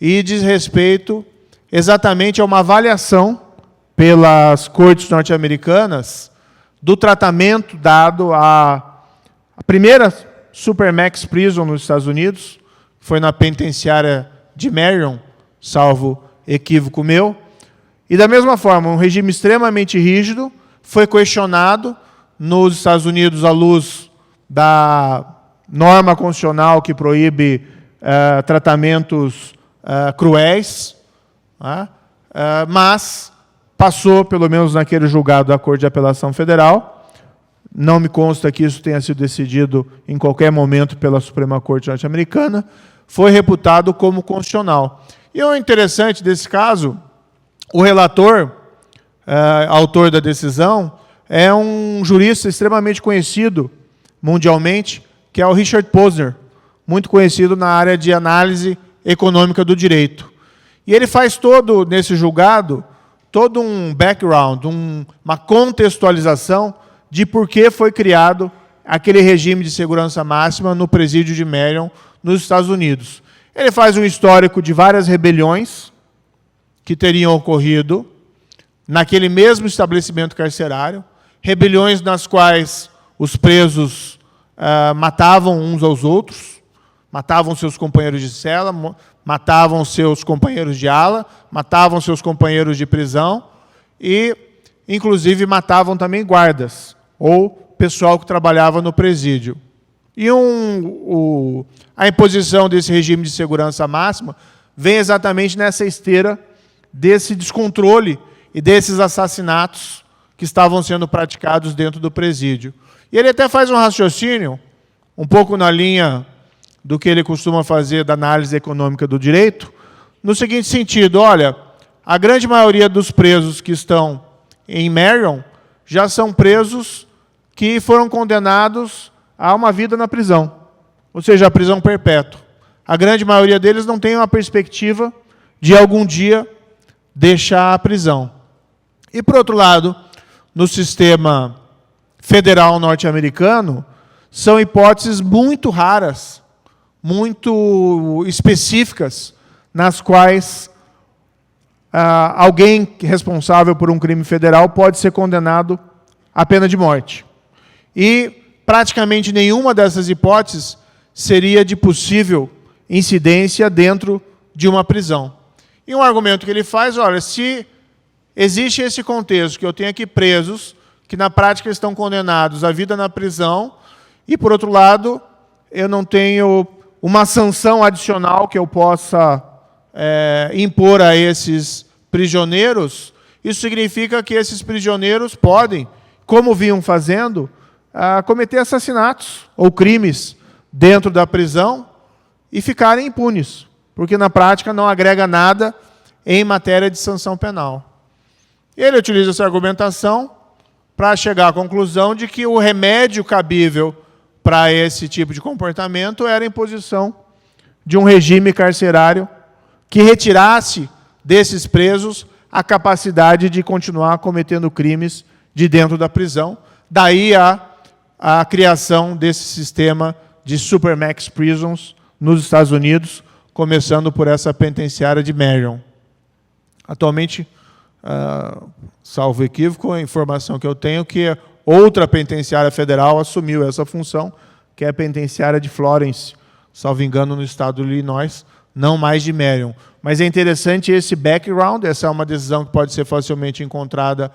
e diz respeito exatamente a uma avaliação pelas cortes norte-americanas do tratamento dado à primeira Supermax Prison nos Estados Unidos, foi na penitenciária de Marion, salvo equívoco meu, e da mesma forma, um regime extremamente rígido, foi questionado nos Estados Unidos à luz da norma constitucional que proíbe tratamentos cruéis, mas passou, pelo menos naquele julgado da Corte de Apelação Federal. Não me consta que isso tenha sido decidido em qualquer momento pela Suprema Corte norte-americana, foi reputado como constitucional. E o interessante desse caso, o relator, autor da decisão, é um jurista extremamente conhecido mundialmente, que é o Richard Posner, muito conhecido na área de análise econômica do direito. E ele faz nesse julgado, todo um background, uma contextualização de por que foi criado aquele regime de segurança máxima no presídio de Marion, nos Estados Unidos. Ele faz um histórico de várias rebeliões que teriam ocorrido naquele mesmo estabelecimento carcerário, rebeliões nas quais os presos matavam uns aos outros, matavam seus companheiros de cela, matavam seus companheiros de ala, matavam seus companheiros de prisão e, inclusive, matavam também guardas ou pessoal que trabalhava no presídio. E a imposição desse regime de segurança máxima vem exatamente nessa esteira desse descontrole e desses assassinatos que estavam sendo praticados dentro do presídio. E ele até faz um raciocínio, um pouco na linha do que ele costuma fazer da análise econômica do direito, no seguinte sentido: olha, a grande maioria dos presos que estão em Marion já são presos que foram condenados a uma vida na prisão, ou seja, a prisão perpétua. A grande maioria deles não tem uma perspectiva de algum dia deixar a prisão. E, por outro lado, no sistema federal norte-americano, são hipóteses muito raras, muito específicas, nas quais alguém responsável por um crime federal pode ser condenado à pena de morte. E praticamente nenhuma dessas hipóteses seria de possível incidência dentro de uma prisão. E um argumento que ele faz: olha, se existe esse contexto, que eu tenho aqui presos que na prática estão condenados à vida na prisão, e, por outro lado, eu não tenho uma sanção adicional que eu possa impor a esses prisioneiros, isso significa que esses prisioneiros podem, como vinham fazendo, cometer assassinatos ou crimes dentro da prisão e ficarem impunes, porque na prática não agrega nada em matéria de sanção penal. Ele utiliza essa argumentação para chegar à conclusão de que o remédio cabível para esse tipo de comportamento era a imposição de um regime carcerário que retirasse desses presos a capacidade de continuar cometendo crimes de dentro da prisão. Daí a criação desse sistema de Supermax Prisons nos Estados Unidos, começando por essa penitenciária de Marion. Atualmente, salvo equívoco, a informação que eu tenho é que outra penitenciária federal assumiu essa função, que é a penitenciária de Florence, salvo engano, no estado do Illinois, não mais de Marion. Mas é interessante esse background, essa é uma decisão que pode ser facilmente encontrada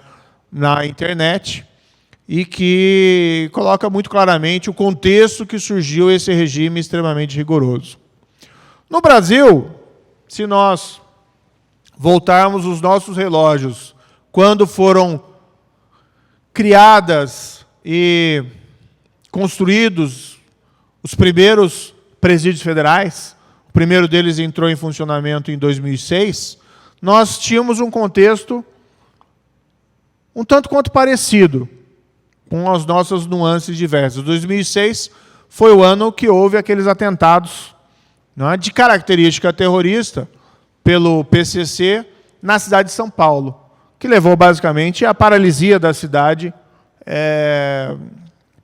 na internet, e que coloca muito claramente o contexto que surgiu esse regime extremamente rigoroso. No Brasil, se nós voltarmos os nossos relógios, quando foram criadas e construídos os primeiros presídios federais, o primeiro deles entrou em funcionamento em 2006, nós tínhamos um contexto um tanto quanto parecido, com as nossas nuances diversas. 2006 foi o ano que houve aqueles atentados, não é, de característica terrorista pelo PCC na cidade de São Paulo, que levou basicamente à paralisia da cidade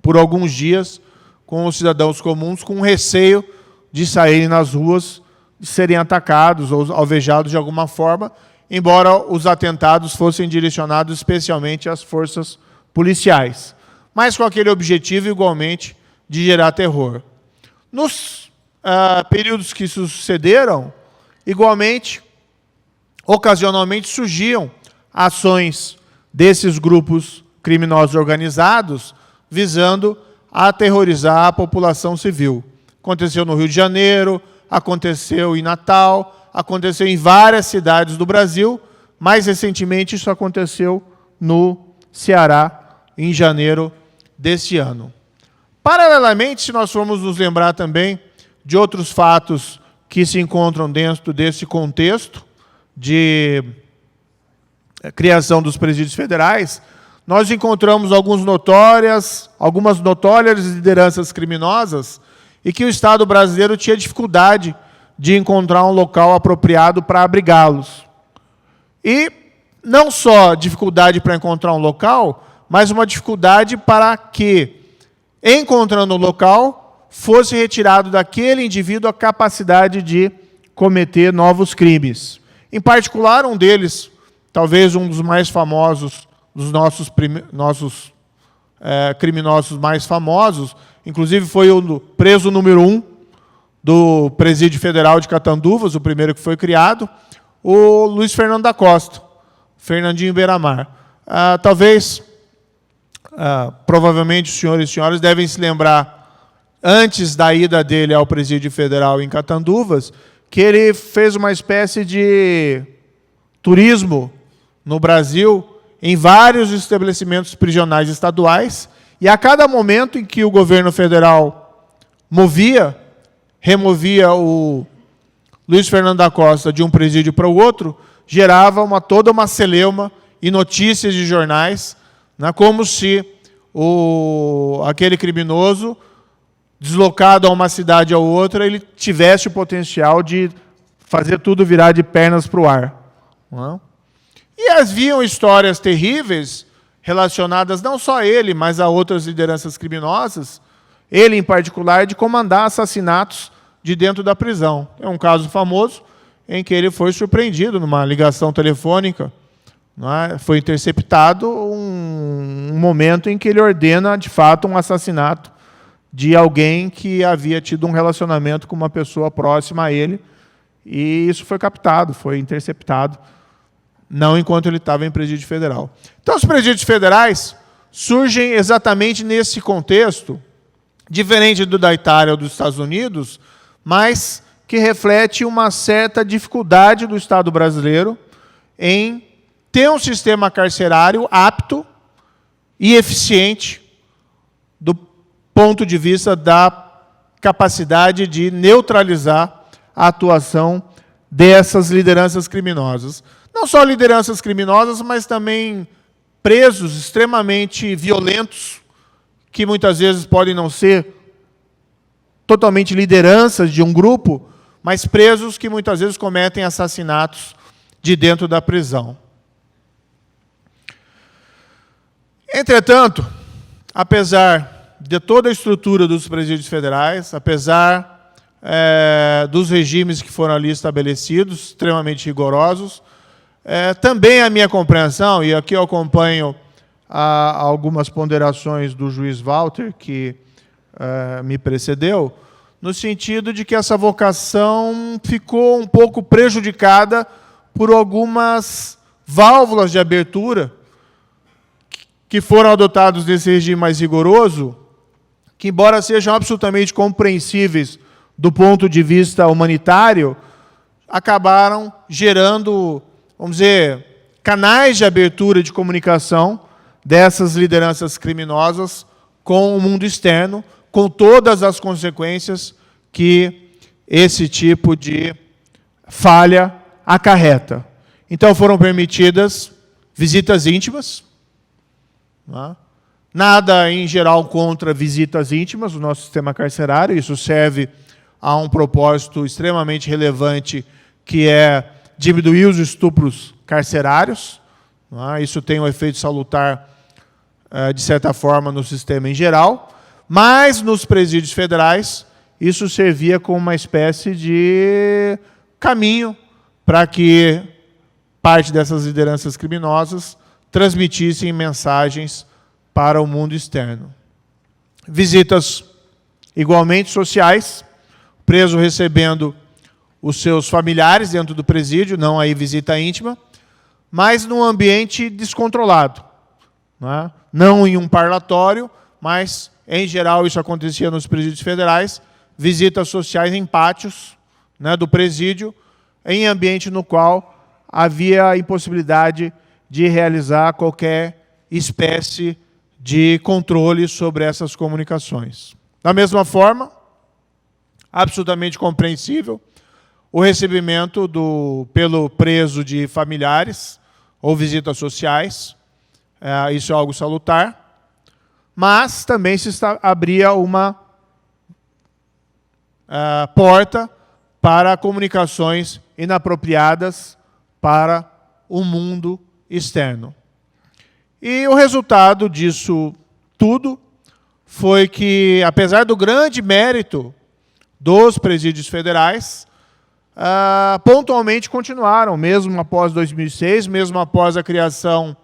por alguns dias, com os cidadãos comuns com receio de saírem nas ruas, de serem atacados ou alvejados de alguma forma, embora os atentados fossem direcionados especialmente às forças policiais, mas com aquele objetivo igualmente de gerar terror. Nos períodos que sucederam, igualmente, ocasionalmente surgiam ações desses grupos criminosos organizados visando aterrorizar a população civil. Aconteceu no Rio de Janeiro, aconteceu em Natal, aconteceu em várias cidades do Brasil. Mais recentemente, isso aconteceu no Ceará, em janeiro deste ano. Paralelamente, se nós formos nos lembrar também de outros fatos que se encontram dentro desse contexto de criação dos presídios federais, nós encontramos algumas notórias lideranças criminosas e que o Estado brasileiro tinha dificuldade de encontrar um local apropriado para abrigá-los. E não só dificuldade para encontrar um local, mas uma dificuldade para que, encontrando um local, fosse retirado daquele indivíduo a capacidade de cometer novos crimes. Em particular, um deles, talvez um dos mais famosos, dos nossos criminosos mais famosos, inclusive foi o preso número 1 do Presídio Federal de Catanduvas, o primeiro que foi criado, o Luiz Fernando da Costa, Fernandinho Beiramar. Provavelmente os senhores e senhoras devem se lembrar, antes da ida dele ao Presídio Federal em Catanduvas, que ele fez uma espécie de turismo no Brasil, em vários estabelecimentos prisionais estaduais, e a cada momento em que o governo federal removia o Luiz Fernando da Costa de um presídio para o outro, gerava toda uma celeuma e notícias de jornais, né, como se aquele criminoso, deslocado a uma cidade ou outra, ele tivesse o potencial de fazer tudo virar de pernas para o ar. Não é? E haviam histórias terríveis relacionadas não só a ele, mas a outras lideranças criminosas, ele em particular, de comandar assassinatos de dentro da prisão. É um caso famoso em que ele foi surpreendido numa ligação telefônica, não é? Foi interceptado um momento em que ele ordena, de fato, um assassinato de alguém que havia tido um relacionamento com uma pessoa próxima a ele, e isso foi captado, foi interceptado, não enquanto ele estava em presídio federal. Então, os presídios federais surgem exatamente nesse contexto, diferente do da Itália ou dos Estados Unidos, mas que reflete uma certa dificuldade do Estado brasileiro em ter um sistema carcerário apto e eficiente do ponto de vista da capacidade de neutralizar a atuação dessas lideranças criminosas. Não só lideranças criminosas, mas também presos extremamente violentos, que muitas vezes podem não ser totalmente lideranças de um grupo, mas presos que muitas vezes cometem assassinatos de dentro da prisão. Entretanto, apesar de toda a estrutura dos presídios federais, apesar dos regimes que foram ali estabelecidos, extremamente rigorosos, também a minha compreensão, e aqui eu acompanho algumas ponderações do juiz Walter, que me precedeu, no sentido de que essa vocação ficou um pouco prejudicada por algumas válvulas de abertura que foram adotados nesse regime mais rigoroso, que, embora sejam absolutamente compreensíveis do ponto de vista humanitário, acabaram gerando, vamos dizer, canais de abertura de comunicação dessas lideranças criminosas com o mundo externo, com todas as consequências que esse tipo de falha acarreta. Então, foram permitidas visitas íntimas, né? Nada, em geral, contra visitas íntimas no nosso sistema carcerário. Isso serve a um propósito extremamente relevante, que é diminuir os estupros carcerários. Né? Isso tem um efeito salutar, de certa forma, no sistema em geral. Mas, nos presídios federais, isso servia como uma espécie de caminho para que parte dessas lideranças criminosas transmitissem mensagens para o mundo externo. Visitas igualmente sociais, preso recebendo os seus familiares dentro do presídio, não aí visita íntima, mas num ambiente descontrolado, né? Não em um parlatório, mas, em geral, isso acontecia nos presídios federais, visitas sociais em pátios, né, do presídio, em ambiente no qual havia a impossibilidade de realizar qualquer espécie de controle sobre essas comunicações. Da mesma forma, absolutamente compreensível, o recebimento pelo preso de familiares ou visitas sociais, isso é algo salutar, mas também abria uma porta para comunicações inapropriadas para o mundo externo. E o resultado disso tudo foi que, apesar do grande mérito dos presídios federais, pontualmente continuaram, mesmo após 2006, mesmo após a criação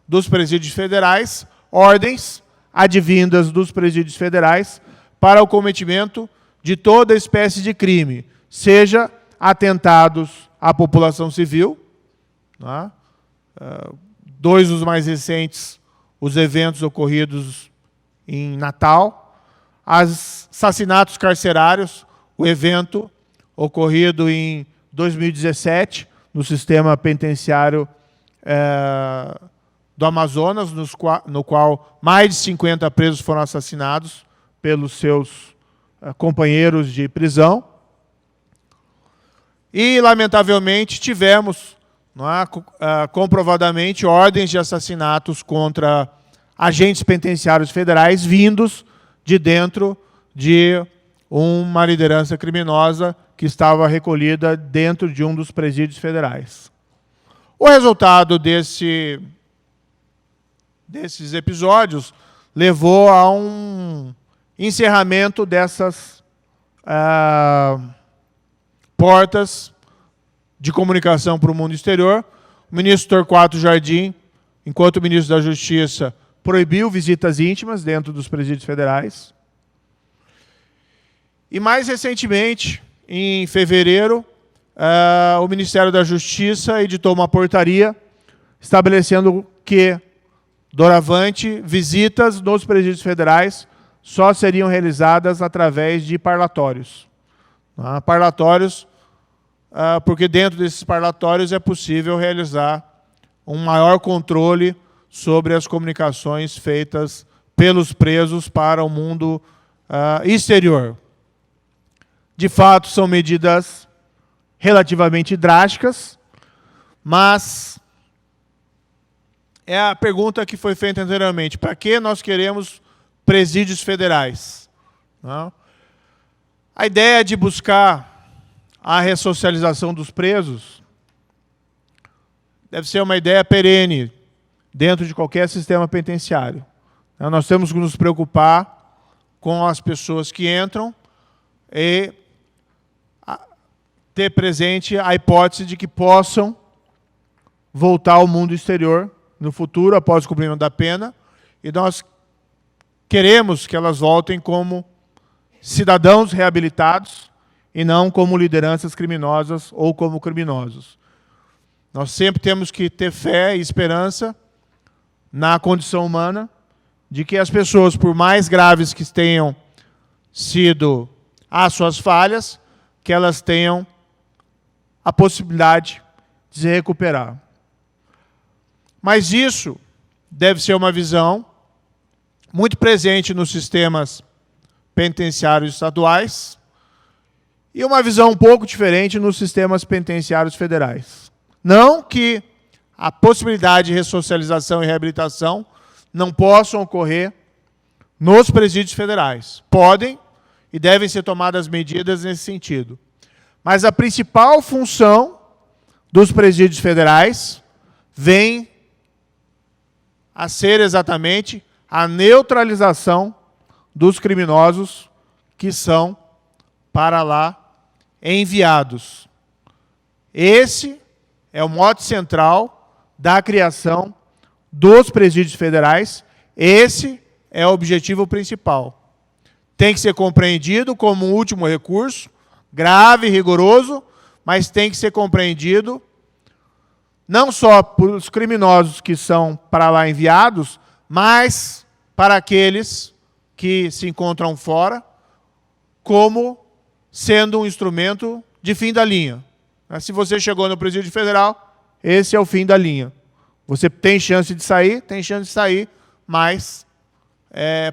dos presídios federais, ordens advindas dos presídios federais para o cometimento de toda espécie de crime, seja atentados à população civil, né? Dois dos mais recentes, os eventos ocorridos em Natal, assassinatos carcerários, o evento ocorrido em 2017, no sistema penitenciário do Amazonas, no qual mais de 50 presos foram assassinados pelos seus companheiros de prisão. E, lamentavelmente, tivemos, comprovadamente, ordens de assassinatos contra agentes penitenciários federais vindos de dentro de uma liderança criminosa que estava recolhida dentro de um dos presídios federais. O resultado desses episódios levou a um encerramento dessas portas de comunicação para o mundo exterior. O ministro Torquato Jardim, enquanto ministro da Justiça, proibiu visitas íntimas dentro dos presídios federais. E, mais recentemente, em fevereiro, o Ministério da Justiça editou uma portaria estabelecendo que, doravante, visitas nos presídios federais só seriam realizadas através de parlatórios. Parlatórios, porque dentro desses parlatórios é possível realizar um maior controle sobre as comunicações feitas pelos presos para o mundo exterior. De fato, são medidas relativamente drásticas, mas é a pergunta que foi feita anteriormente: para que nós queremos presídios federais? Não? A ideia de buscar a ressocialização dos presos deve ser uma ideia perene dentro de qualquer sistema penitenciário. Nós temos que nos preocupar com as pessoas que entram e ter presente a hipótese de que possam voltar ao mundo exterior no futuro, após o cumprimento da pena, e nós queremos que elas voltem como cidadãos reabilitados e não como lideranças criminosas ou como criminosos. Nós sempre temos que ter fé e esperança na condição humana de que as pessoas, por mais graves que tenham sido as suas falhas, que elas tenham a possibilidade de se recuperar. Mas isso deve ser uma visão muito presente nos sistemas penitenciários estaduais e uma visão um pouco diferente nos sistemas penitenciários federais. Não que a possibilidade de ressocialização e reabilitação não possam ocorrer nos presídios federais. Podem e devem ser tomadas medidas nesse sentido. Mas a principal função dos presídios federais vem a ser exatamente a neutralização dos criminosos que são para lá enviados. Esse é o mote central da criação dos presídios federais. Esse é o objetivo principal. Tem que ser compreendido como um último recurso, grave e rigoroso, mas tem que ser compreendido não só pelos criminosos que são para lá enviados, mas para aqueles que se encontram fora, como sendo um instrumento de fim da linha. Se você chegou no presídio federal, esse é o fim da linha. Você tem chance de sair, mas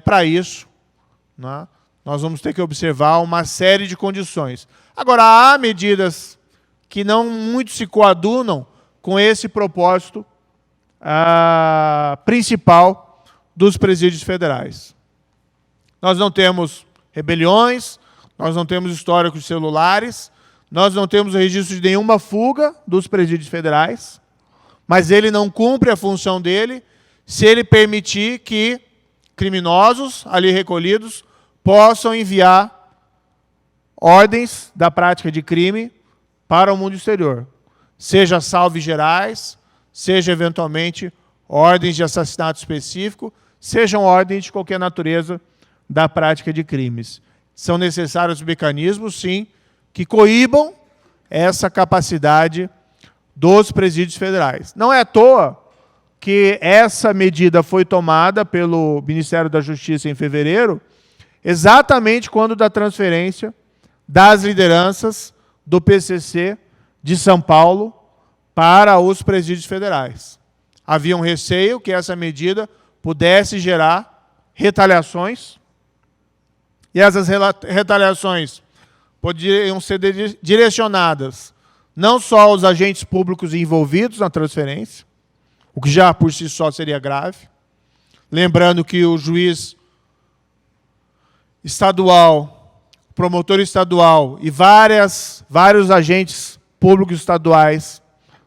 para isso, né, nós vamos ter que observar uma série de condições. Agora, há medidas que não muito se coadunam com esse propósito principal dos presídios federais. Nós não temos rebeliões, nós não temos históricos celulares, nós não temos registro de nenhuma fuga dos presídios federais, mas ele não cumpre a função dele se ele permitir que criminosos ali recolhidos possam enviar ordens da prática de crime para o mundo exterior. Seja salves gerais, seja eventualmente ordens de assassinato específico, sejam ordens de qualquer natureza da prática de crimes. São necessários mecanismos, sim, que coíbam essa capacidade dos presídios federais. Não é à toa que essa medida foi tomada pelo Ministério da Justiça em fevereiro, exatamente quando da transferência das lideranças do PCC de São Paulo para os presídios federais. Havia um receio que essa medida pudesse gerar retaliações, e essas retaliações poderiam ser direcionadas não só aos agentes públicos envolvidos na transferência, o que já por si só seria grave, lembrando que o juiz estadual, promotor estadual e vários agentes públicos estaduais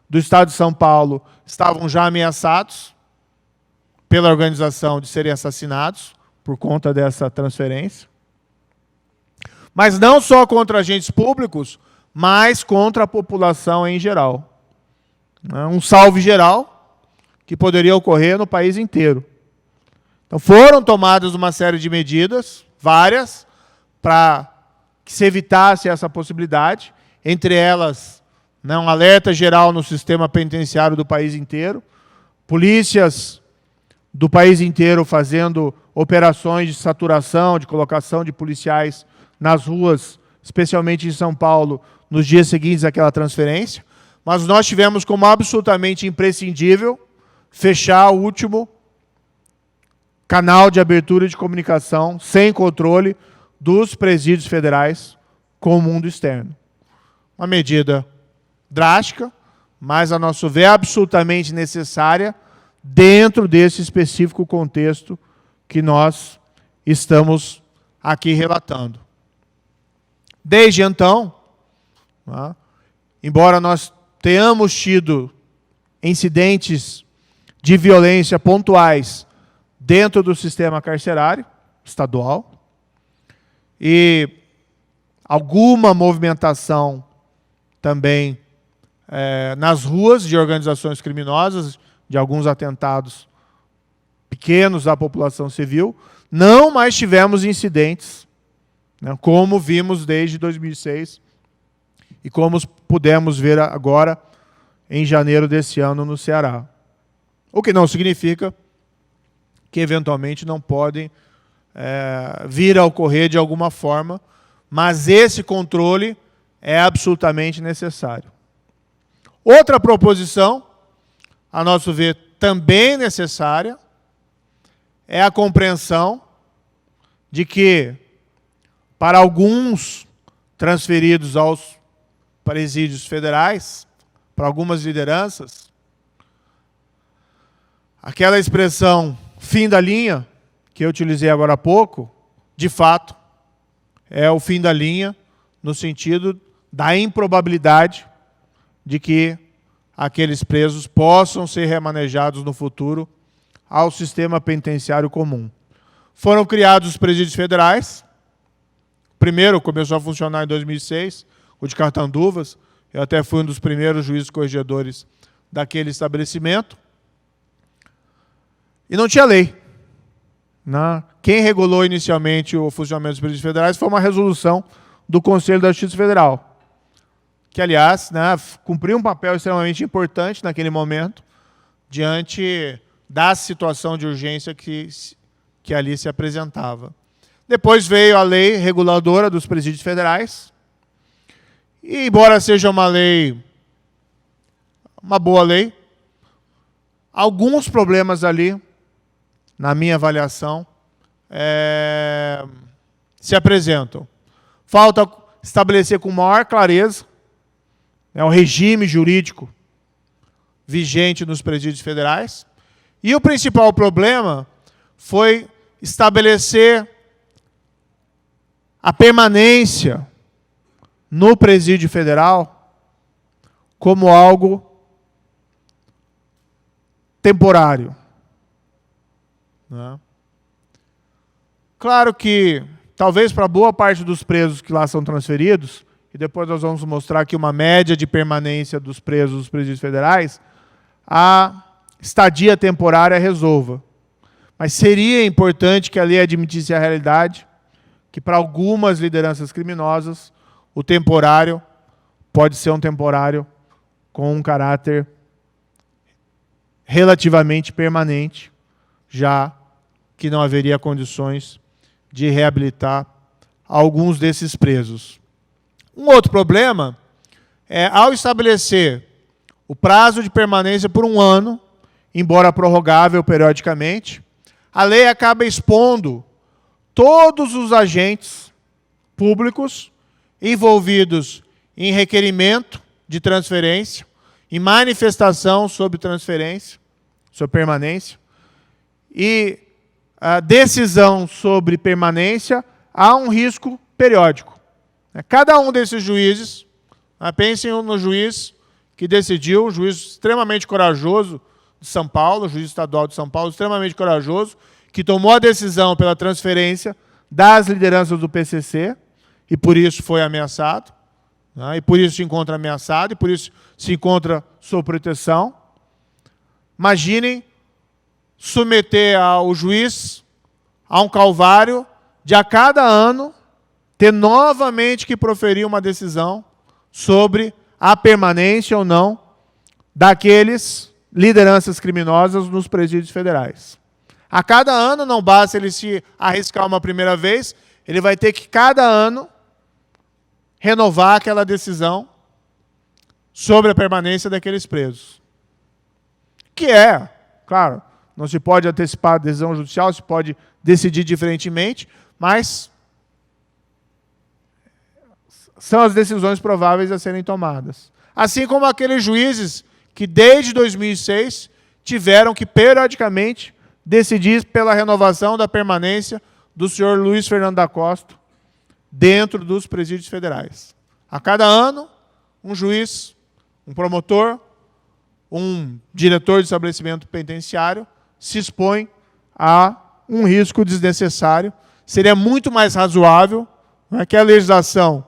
do Estado de São Paulo estavam já ameaçados pela organização de serem assassinados por conta dessa transferência. Mas não só contra agentes públicos, mas contra a população em geral. Um salve geral que poderia ocorrer no país inteiro. Então foram tomadas uma série de medidas, várias, para que se evitasse essa possibilidade, entre elas um alerta geral no sistema penitenciário do país inteiro, polícias do país inteiro fazendo operações de saturação, de colocação de policiais nas ruas, especialmente em São Paulo, nos dias seguintes àquela transferência, mas nós tivemos como absolutamente imprescindível fechar o último canal de abertura de comunicação sem controle dos presídios federais com o mundo externo. Uma medida drástica, mas, a nosso ver, absolutamente necessária dentro desse específico contexto que nós estamos aqui relatando. Desde então, embora nós tenhamos tido incidentes de violência pontuais dentro do sistema carcerário estadual e alguma movimentação também nas ruas de organizações criminosas, de alguns atentados pequenos à população civil, não mais tivemos incidentes, como vimos desde 2006 e como pudemos ver agora em janeiro desse ano no Ceará. O que não significa que eventualmente não podem vir a ocorrer de alguma forma, mas esse controle é absolutamente necessário. Outra proposição, a nosso ver, também necessária é a compreensão de que, para alguns transferidos aos presídios federais, para algumas lideranças, aquela expressão fim da linha, que eu utilizei agora há pouco, de fato, é o fim da linha no sentido da improbabilidade de que aqueles presos possam ser remanejados no futuro ao sistema penitenciário comum. Foram criados os presídios federais. O primeiro começou a funcionar em 2006, o de Cartanduvas. Eu até fui um dos primeiros juízes corregedores daquele estabelecimento. E não tinha lei. Quem regulou inicialmente o funcionamento dos presídios federais foi uma resolução do Conselho da Justiça Federal, que, aliás, cumpriu um papel extremamente importante naquele momento, diante da situação de urgência que ali se apresentava. Depois veio a lei reguladora dos presídios federais, e, embora seja uma boa lei, alguns problemas ali, na minha avaliação, se apresentam. Falta estabelecer com maior clareza o regime jurídico vigente nos presídios federais. E o principal problema foi estabelecer a permanência no presídio federal como algo temporário. Claro que, talvez para boa parte dos presos que lá são transferidos, e depois nós vamos mostrar aqui uma média de permanência dos presos dos presídios federais, a estadia temporária resolva. Mas seria importante que a lei admitisse a realidade que, para algumas lideranças criminosas, o temporário pode ser um temporário com um caráter relativamente permanente, já que não haveria condições de reabilitar alguns desses presos. Um outro problema é, ao estabelecer o prazo de permanência por 1 ano, embora prorrogável periodicamente, a lei acaba expondo todos os agentes públicos envolvidos em requerimento de transferência, em manifestação sobre transferência, sobre permanência, e a decisão sobre permanência há um risco periódico. Cada um desses juízes, pensem no juiz que decidiu, um juiz extremamente corajoso de São Paulo, juiz estadual de São Paulo, extremamente corajoso, que tomou a decisão pela transferência das lideranças do PCC, e por isso foi ameaçado, e por isso se encontra ameaçado, e por isso se encontra sob proteção. Imaginem submeter o juiz a um calvário de, a cada ano, ter novamente que proferir uma decisão sobre a permanência ou não daqueles lideranças criminosas nos presídios federais. A cada ano, não basta ele se arriscar uma primeira vez, ele vai ter que, cada ano, renovar aquela decisão sobre a permanência daqueles presos. Que é, claro, não se pode antecipar a decisão judicial, se pode decidir diferentemente, mas são as decisões prováveis a serem tomadas. Assim como aqueles juízes que, desde 2006, tiveram que, periodicamente, decidir pela renovação da permanência do senhor Luiz Fernando da Costa dentro dos presídios federais. A cada ano, um juiz, um promotor, um diretor de estabelecimento penitenciário se expõe a um risco desnecessário. Seria muito mais razoável que a legislação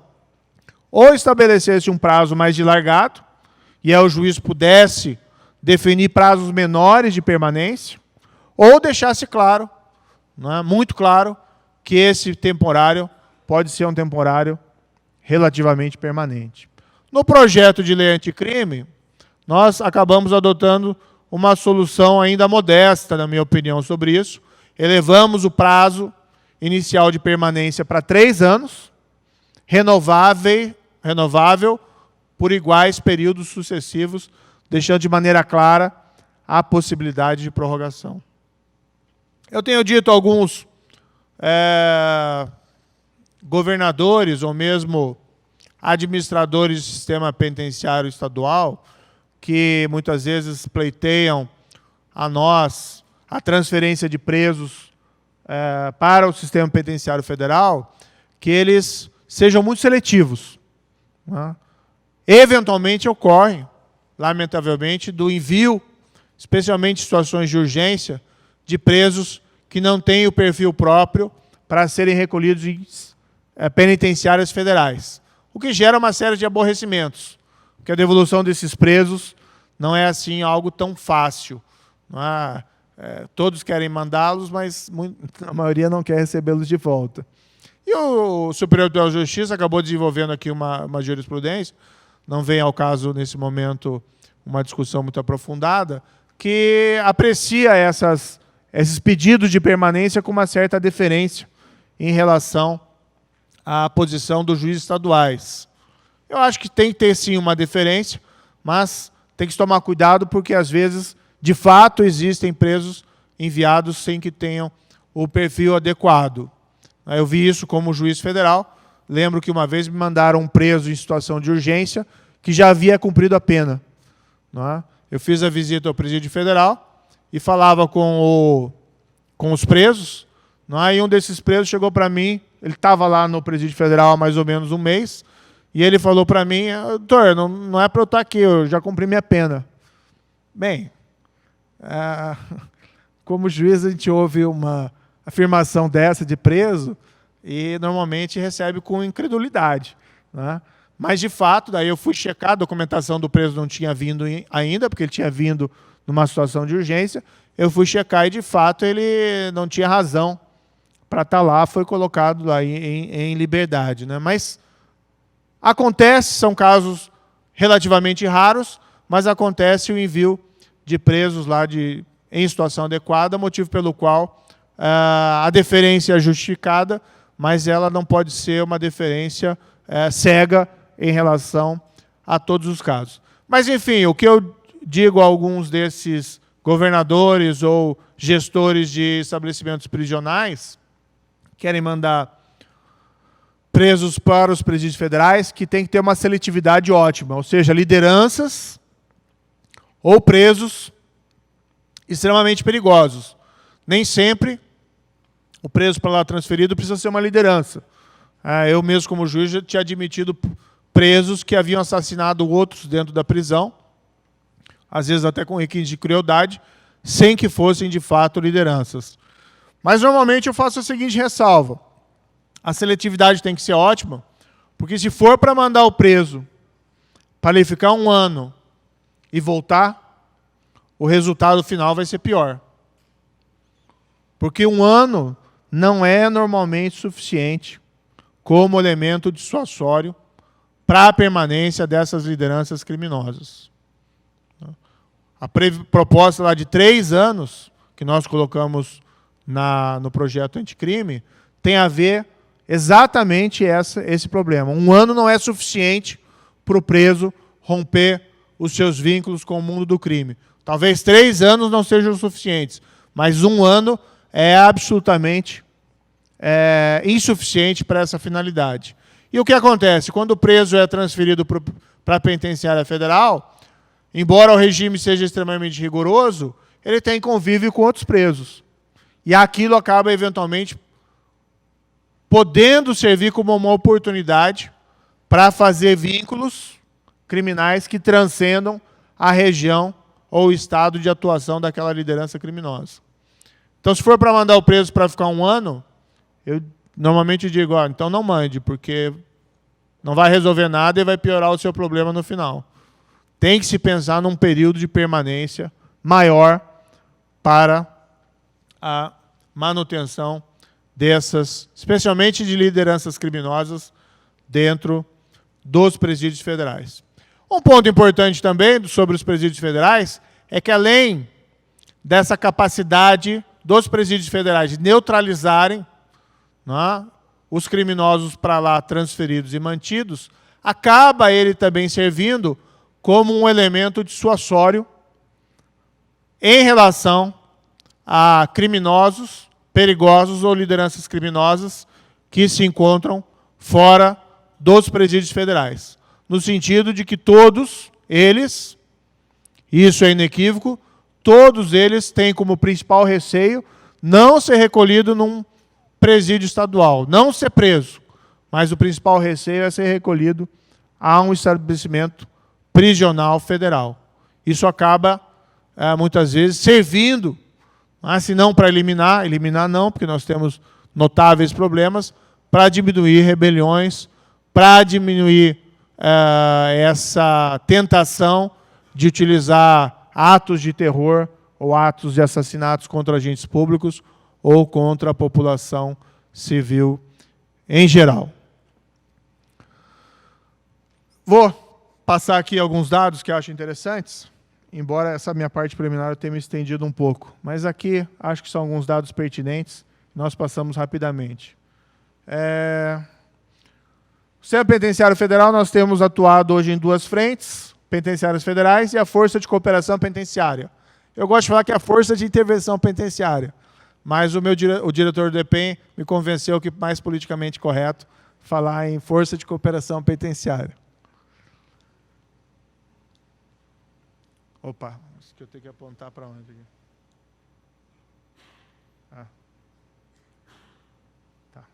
ou estabelecesse um prazo mais dilargado, e aí o juiz pudesse definir prazos menores de permanência, ou deixasse claro, muito claro, que esse temporário pode ser um temporário relativamente permanente. No projeto de lei anticrime, nós acabamos adotando uma solução ainda modesta, na minha opinião, sobre isso. Elevamos o prazo inicial de permanência para 3 anos, renovável por iguais períodos sucessivos, deixando de maneira clara a possibilidade de prorrogação. Eu tenho dito a alguns governadores ou mesmo administradores do sistema penitenciário estadual que muitas vezes pleiteiam a nós a transferência de presos para o sistema penitenciário federal, que eles sejam muito seletivos. Né? Eventualmente ocorre, lamentavelmente, do envio, especialmente em situações de urgência, de presos que não têm o perfil próprio para serem recolhidos em penitenciárias federais, o que gera uma série de aborrecimentos, porque a devolução desses presos não é assim algo tão fácil. Não é? Todos querem mandá-los, mas a maioria não quer recebê-los de volta. E o Superior Tribunal de Justiça acabou desenvolvendo aqui uma jurisprudência, não vem ao caso nesse momento uma discussão muito aprofundada, que aprecia esses pedidos de permanência com uma certa deferência em relação à posição dos juízes estaduais. Eu acho que tem que ter, sim, uma deferência, mas tem que tomar cuidado porque, às vezes, de fato, existem presos enviados sem que tenham o perfil adequado. Eu vi isso como juiz federal. Lembro que uma vez me mandaram um preso em situação de urgência que já havia cumprido a pena. Eu fiz a visita ao presídio federal e falava com os presos, e um desses presos chegou para mim, ele estava lá no presídio federal há mais ou menos um mês, e ele falou para mim: doutor, não é para eu estar aqui, eu já cumpri minha pena. Bem, como juiz a gente ouve uma afirmação dessa de preso e normalmente recebe com incredulidade. Mas, de fato, daí eu fui checar, a documentação do preso não tinha vindo ainda, porque ele tinha vindo numa situação de urgência, eu fui checar e, de fato, ele não tinha razão para estar lá, foi colocado lá em liberdade. Mas acontece, são casos relativamente raros, mas acontece o envio de presos lá em situação adequada, motivo pelo qual a deferência é justificada, mas ela não pode ser uma deferência cega em relação a todos os casos. Mas, enfim, o que eu digo a alguns desses governadores ou gestores de estabelecimentos prisionais que querem mandar presos para os presídios federais, que tem que ter uma seletividade ótima, ou seja, lideranças ou presos extremamente perigosos. Nem sempre o preso para lá transferido precisa ser uma liderança. Eu mesmo, como juiz, já tinha admitido presos que haviam assassinado outros dentro da prisão, às vezes até com requinte de crueldade, sem que fossem, de fato, lideranças. Mas, normalmente, eu faço a seguinte ressalva. A seletividade tem que ser ótima, porque se for para mandar o preso para ele ficar 1 ano e voltar, o resultado final vai ser pior. Porque 1 ano não é normalmente suficiente como elemento dissuasório para a permanência dessas lideranças criminosas. A proposta lá de 3 anos, que nós colocamos no projeto anticrime, tem a ver exatamente esse problema. 1 ano não é suficiente para o preso romper os seus vínculos com o mundo do crime. Talvez 3 anos não sejam suficientes, mas 1 ano é absolutamente insuficiente para essa finalidade. E o que acontece? Quando o preso é transferido para a penitenciária federal, embora o regime seja extremamente rigoroso, ele tem convívio com outros presos. E aquilo acaba, eventualmente, podendo servir como uma oportunidade para fazer vínculos criminais que transcendam a região ou o estado de atuação daquela liderança criminosa. Então, se for para mandar o preso para ficar 1 ano, eu normalmente digo, então não mande, porque não vai resolver nada e vai piorar o seu problema no final. Tem que se pensar num período de permanência maior para a manutenção dessas, especialmente de lideranças criminosas, dentro dos presídios federais. Um ponto importante também sobre os presídios federais é que, além dessa capacidade dos presídios federais de neutralizarem os criminosos para lá transferidos e mantidos, acaba ele também servindo como um elemento dissuasório em relação a criminosos, perigosos ou lideranças criminosas que se encontram fora dos presídios federais. No sentido de que todos eles, isso é inequívoco, todos eles têm como principal receio não ser recolhido num presídio estadual, não ser preso, mas o principal receio é ser recolhido a um estabelecimento prisional federal. Isso acaba, muitas vezes, servindo, se não para eliminar não, porque nós temos notáveis problemas, para diminuir rebeliões, para diminuir essa tentação de utilizar atos de terror ou atos de assassinatos contra agentes públicos ou contra a população civil em geral. Vou passar aqui alguns dados que eu acho interessantes, embora essa minha parte preliminar eu tenha me estendido um pouco. Mas aqui acho que são alguns dados pertinentes, nós passamos rapidamente. O Sistema Penitenciário Federal, nós temos atuado hoje em duas frentes, penitenciárias federais e a Força de Cooperação Penitenciária. Eu gosto de falar que é a Força de Intervenção Penitenciária, mas o diretor do DEPEN me convenceu que mais politicamente correto falar em Força de Cooperação Penitenciária. Opa, acho que eu tenho que apontar para onde aqui. Tá.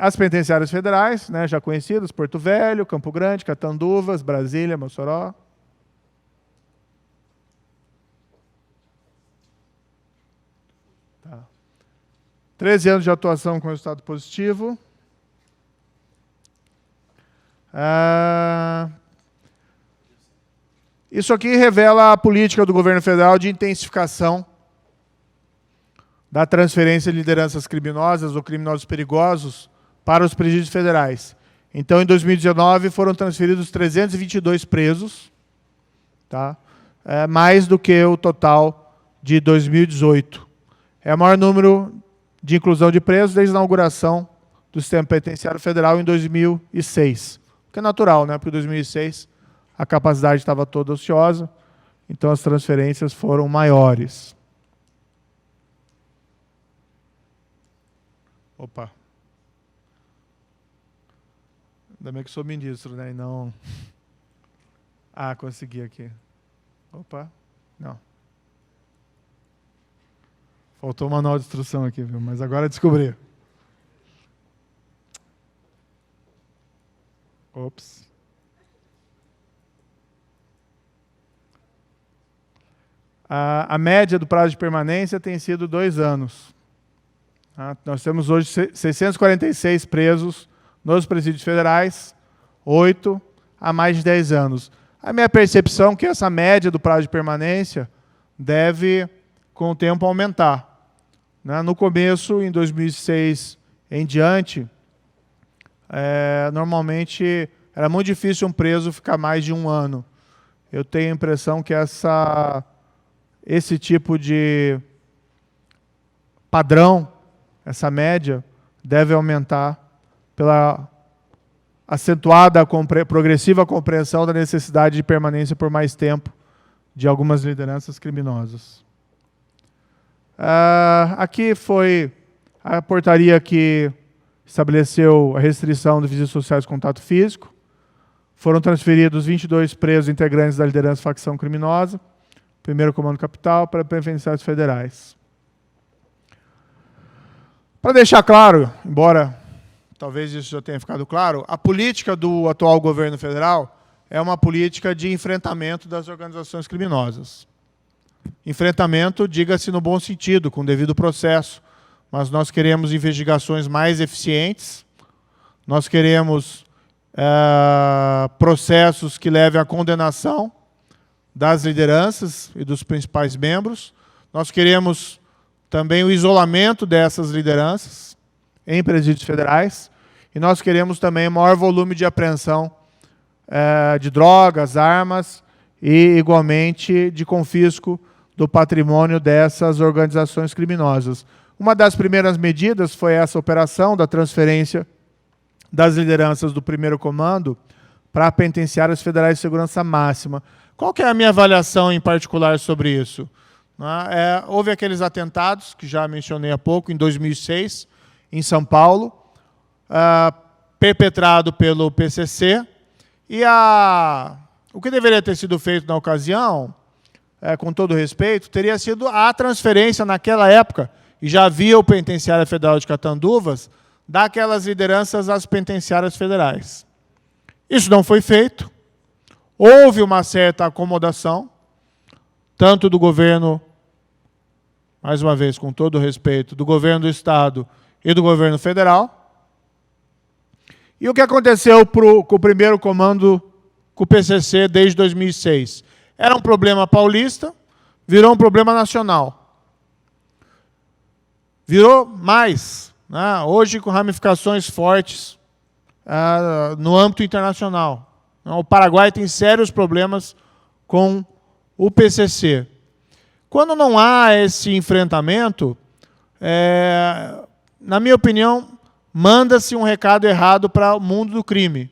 As penitenciárias federais, né, já conhecidas, Porto Velho, Campo Grande, Catanduvas, Brasília, Mossoró. Tá. 13 anos de atuação com resultado positivo. Isso aqui revela a política do governo federal de intensificação da transferência de lideranças criminosas ou criminosos perigosos para os presídios federais. Então, em 2019, foram transferidos 322 presos, tá? Mais do que o total de 2018. É o maior número de inclusão de presos desde a inauguração do Sistema Penitenciário Federal em 2006. O que é natural, né? Porque em 2006 a capacidade estava toda ociosa, então as transferências foram maiores. Opa. Ainda bem que sou ministro, né? E não... consegui aqui. Opa. Não. Faltou o manual de instrução aqui, viu? Mas agora descobri. Ops. A média do prazo de permanência tem sido 2 anos. Nós temos hoje 646 presos nos presídios federais, 8 há mais de 10 anos. A minha percepção é que essa média do prazo de permanência deve, com o tempo, aumentar. No começo, em 2006 em diante, normalmente era muito difícil um preso ficar mais de 1 ano. Eu tenho a impressão que esse tipo de padrão, essa média, deve aumentar pela acentuada, progressiva compreensão da necessidade de permanência por mais tempo de algumas lideranças criminosas. Aqui foi a portaria que estabeleceu a restrição de visitas sociais com contato físico. Foram transferidos 22 presos integrantes da liderança facção criminosa, primeiro comando capital, para penitenciários federais. Para deixar claro, embora talvez isso já tenha ficado claro, a política do atual governo federal é uma política de enfrentamento das organizações criminosas. Enfrentamento, diga-se no bom sentido, com devido processo, mas nós queremos investigações mais eficientes, nós queremos processos que levem à condenação das lideranças e dos principais membros. Nós queremos também o isolamento dessas lideranças em presídios federais. E nós queremos também maior volume de apreensão de drogas, armas e, igualmente, de confisco do patrimônio dessas organizações criminosas. Uma das primeiras medidas foi essa operação da transferência das lideranças do primeiro comando para penitenciárias federais de segurança máxima. Qual que é a minha avaliação em particular sobre isso? Houve aqueles atentados, que já mencionei há pouco, em 2006, em São Paulo, perpetrado pelo PCC, e o que deveria ter sido feito na ocasião, com todo respeito, teria sido a transferência naquela época, e já havia o Penitenciário Federal de Catanduvas, daquelas lideranças às penitenciárias federais. Isso não foi feito. Houve uma certa acomodação, tanto do governo, mais uma vez, com todo respeito, do governo do Estado e do governo federal. E o que aconteceu com o primeiro comando, com o PCC, desde 2006? Era um problema paulista, virou um problema nacional. Virou mais, né? Hoje com ramificações fortes no âmbito internacional. O Paraguai tem sérios problemas com o PCC. Quando não há esse enfrentamento, na minha opinião, manda-se um recado errado para o mundo do crime.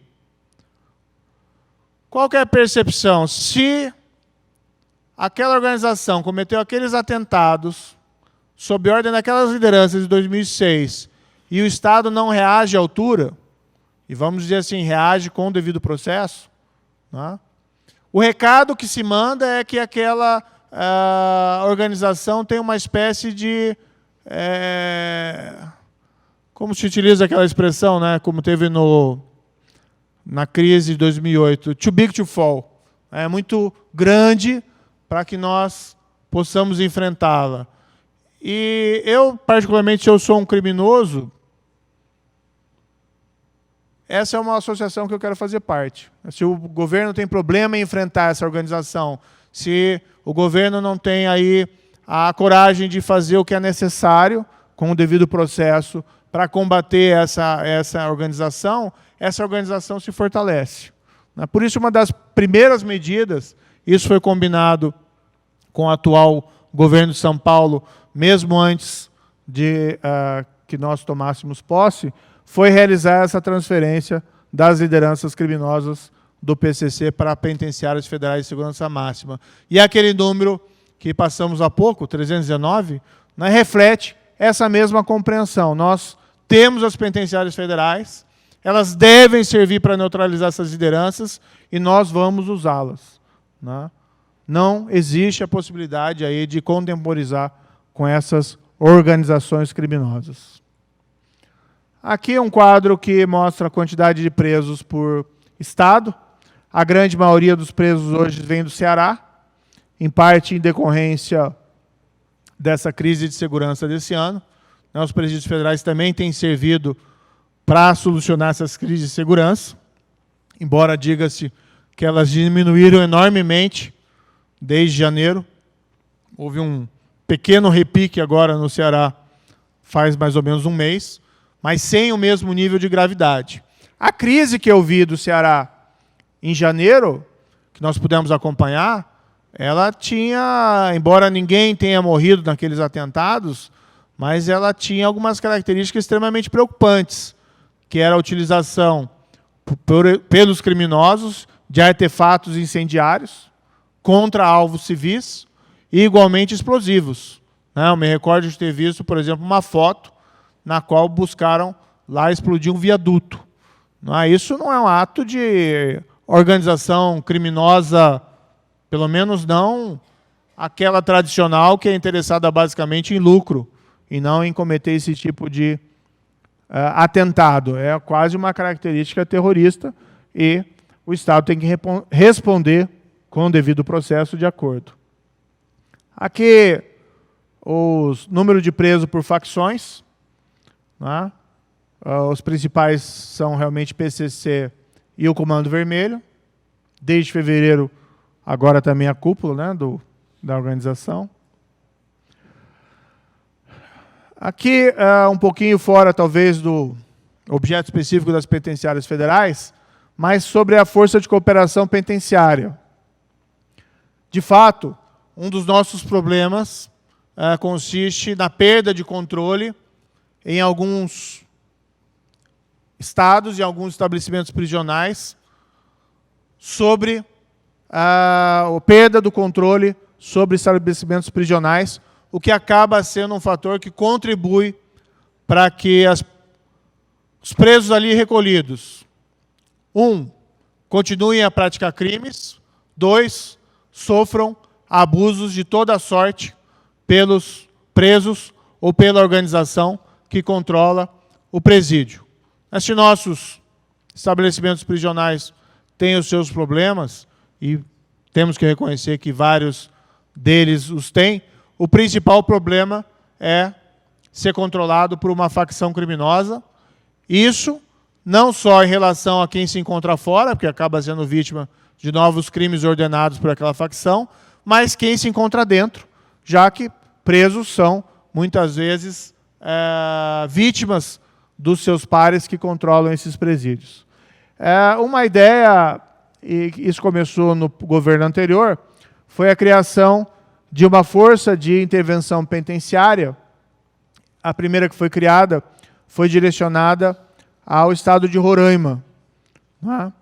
Qual que é a percepção? Se aquela organização cometeu aqueles atentados sob ordem daquelas lideranças de 2006 e o Estado não reage à altura, e vamos dizer assim, reage com o devido processo, né? O recado que se manda é que aquela organização tem uma espécie de... como se utiliza aquela expressão, né? Como teve na crise de 2008, too big to fall. É muito grande para que nós possamos enfrentá-la. E eu, particularmente, se eu sou um criminoso, essa é uma associação que eu quero fazer parte. Se o governo tem problema em enfrentar essa organização, se o governo não tem aí a coragem de fazer o que é necessário, com o devido processo, para combater essa organização se fortalece. Por isso, uma das primeiras medidas, isso foi combinado com o atual governo de São Paulo, mesmo antes de que nós tomássemos posse, foi realizar essa transferência das lideranças criminosas do PCC para penitenciárias federais de segurança máxima. E aquele número que passamos há pouco, 319, né, reflete essa mesma compreensão. Nós temos as penitenciárias federais, elas devem servir para neutralizar essas lideranças e nós vamos usá-las, né? Não existe a possibilidade aí de contemporizar com essas organizações criminosas. Aqui é um quadro que mostra a quantidade de presos por estado. A grande maioria dos presos hoje vem do Ceará, em parte em decorrência dessa crise de segurança desse ano. Os presídios federais também têm servido para solucionar essas crises de segurança, embora diga-se que elas diminuíram enormemente desde janeiro. Houve um pequeno repique agora no Ceará faz mais ou menos um mês, mas sem o mesmo nível de gravidade. A crise que eu vi do Ceará em janeiro, que nós pudemos acompanhar, ela tinha, embora ninguém tenha morrido naqueles atentados, mas ela tinha algumas características extremamente preocupantes, que era a utilização pelos criminosos de artefatos incendiários contra alvos civis e igualmente explosivos. Eu me recordo de ter visto, por exemplo, uma foto na qual buscaram lá explodir um viaduto. Isso não é um ato de organização criminosa, pelo menos não aquela tradicional que é interessada basicamente em lucro e não em cometer esse tipo de atentado. É quase uma característica terrorista e o Estado tem que responder com o devido processo de acordo. Aqui, os números de presos por facções. Os principais são realmente PCC e o Comando Vermelho. Desde fevereiro, agora também a cúpula, né, da organização. Aqui, um pouquinho fora, talvez, do objeto específico das penitenciárias federais, mas sobre a Força de Cooperação Penitenciária. De fato, um dos nossos problemas consiste na perda de controle em alguns estados e alguns estabelecimentos prisionais sobre a perda do controle sobre estabelecimentos prisionais, o que acaba sendo um fator que contribui para que os presos ali recolhidos, 1, continuem a praticar crimes, 2, sofram abusos de toda sorte pelos presos ou pela organização que controla o presídio. Se nossos estabelecimentos prisionais têm os seus problemas, e temos que reconhecer que vários deles os têm, o principal problema é ser controlado por uma facção criminosa. Isso não só em relação a quem se encontra fora, porque acaba sendo vítima de novos crimes ordenados por aquela facção, mas quem se encontra dentro, já que presos são, muitas vezes, vítimas dos seus pares que controlam esses presídios. Uma ideia, e isso começou no governo anterior, foi a criação de uma força de intervenção penitenciária. A primeira que foi criada foi direcionada ao estado de Roraima, né?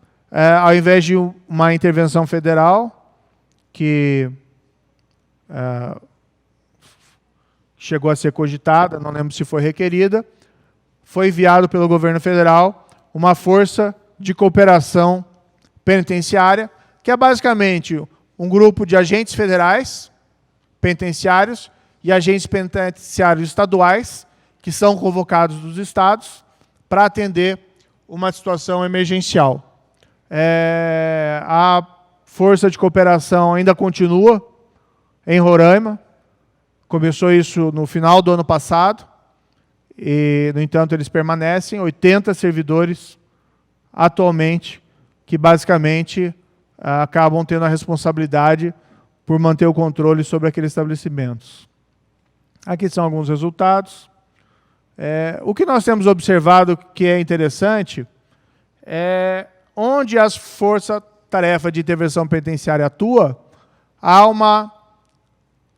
Ao invés de uma intervenção federal, que chegou a ser cogitada, não lembro se foi requerida, foi enviado pelo governo federal uma força de cooperação penitenciária, que é basicamente um grupo de agentes federais penitenciários e agentes penitenciários estaduais, que são convocados dos estados para atender uma situação emergencial. A força de cooperação ainda continua em Roraima. Começou isso no final do ano passado, e, no entanto, eles permanecem, 80 servidores atualmente, que basicamente acabam tendo a responsabilidade por manter o controle sobre aqueles estabelecimentos. Aqui são alguns resultados. O que nós temos observado que é interessante é onde as forças-tarefa de intervenção penitenciária atua, há uma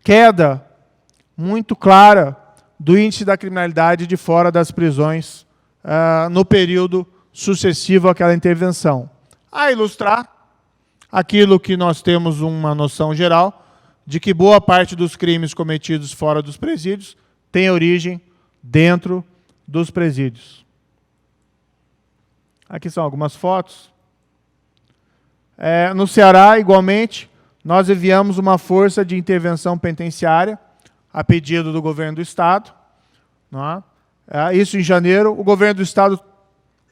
queda muito clara do índice da criminalidade de fora das prisões no período sucessivo àquela intervenção. A ilustrar aquilo que nós temos uma noção geral de que boa parte dos crimes cometidos fora dos presídios tem origem dentro dos presídios. Aqui são algumas fotos. No Ceará, igualmente, nós enviamos uma força de intervenção penitenciária a pedido do governo do Estado. Não é? Isso em janeiro. O governo do Estado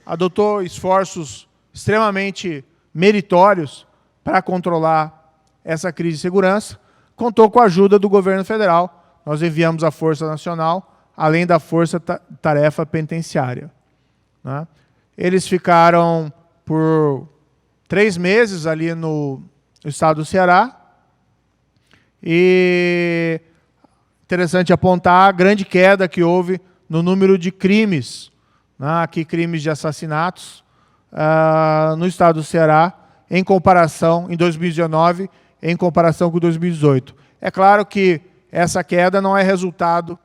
adotou esforços extremamente meritórios para controlar essa crise de segurança. Contou com a ajuda do governo federal. Nós enviamos a Força Nacional, além da Força-Tarefa Penitenciária. Né? Eles ficaram por 3 meses ali no estado do Ceará. E interessante apontar a grande queda que houve no número de crimes, né? Aqui crimes de assassinatos, no estado do Ceará, em comparação, em 2019, em comparação com 2018. É claro que essa queda não é resultado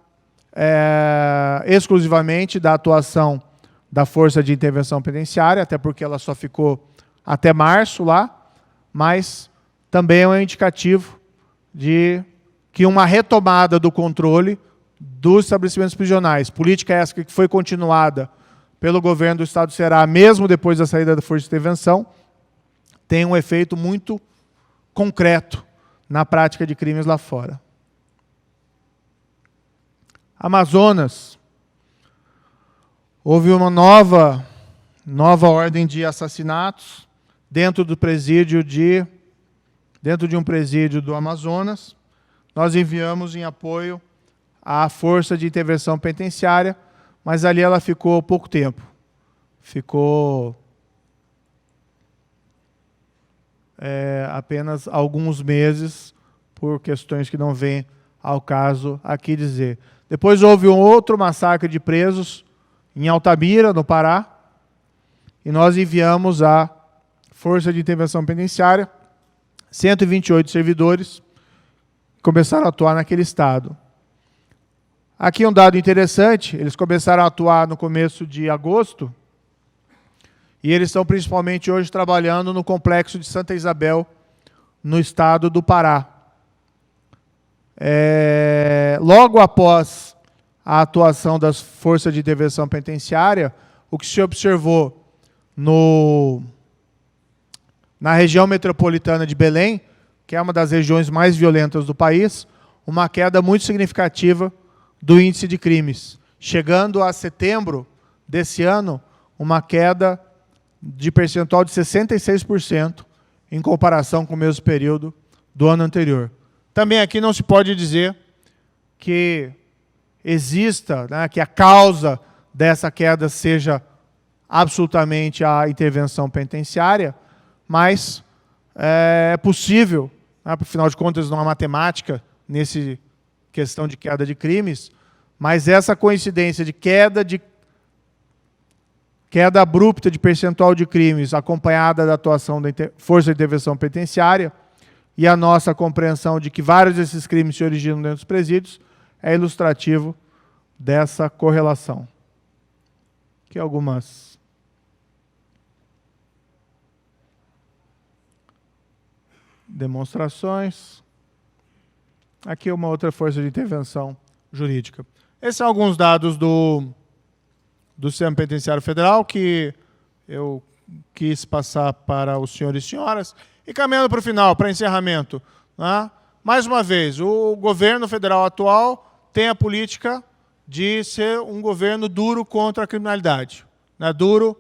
exclusivamente da atuação da Força de Intervenção Penitenciária, até porque ela só ficou até março lá, mas também é um indicativo de que uma retomada do controle dos estabelecimentos prisionais, política essa que foi continuada pelo governo do Estado do Ceará, mesmo depois da saída da Força de Intervenção, tem um efeito muito concreto na prática de crimes lá fora. Amazonas, houve uma nova ordem de assassinatos dentro de um presídio do Amazonas. Nós enviamos em apoio à Força de Intervenção Penitenciária, mas ali ela ficou pouco tempo. Ficou apenas alguns meses, por questões que não vêm ao caso aqui dizer. Depois houve um outro massacre de presos em Altamira, no Pará, e nós enviamos a Força de Intervenção Penitenciária, 128 servidores, começaram a atuar naquele estado. Aqui um dado interessante, eles começaram a atuar no começo de agosto, e eles estão principalmente hoje trabalhando no complexo de Santa Isabel, no estado do Pará. Logo após a atuação das forças de intervenção penitenciária, o que se observou na região metropolitana de Belém, que é uma das regiões mais violentas do país, uma queda muito significativa do índice de crimes, chegando a setembro desse ano, uma queda de percentual de 66% em comparação com o mesmo período do ano anterior. Também aqui não se pode dizer que exista, né, que a causa dessa queda seja absolutamente a intervenção penitenciária, mas é possível, né, afinal de contas não há matemática nesse questão de queda de crimes, mas essa coincidência de queda abrupta de percentual de crimes acompanhada da atuação da Força de Intervenção Penitenciária e a nossa compreensão de que vários desses crimes se originam dentro dos presídios é ilustrativo dessa correlação. Aqui algumas demonstrações. Aqui uma outra força de intervenção jurídica. Esses são alguns dados do Sistema Penitenciário Federal que eu quis passar para os senhores e senhoras. E caminhando para o final, para encerramento, né? Mais uma vez, o governo federal atual tem a política de ser um governo duro contra a criminalidade. Né? Duro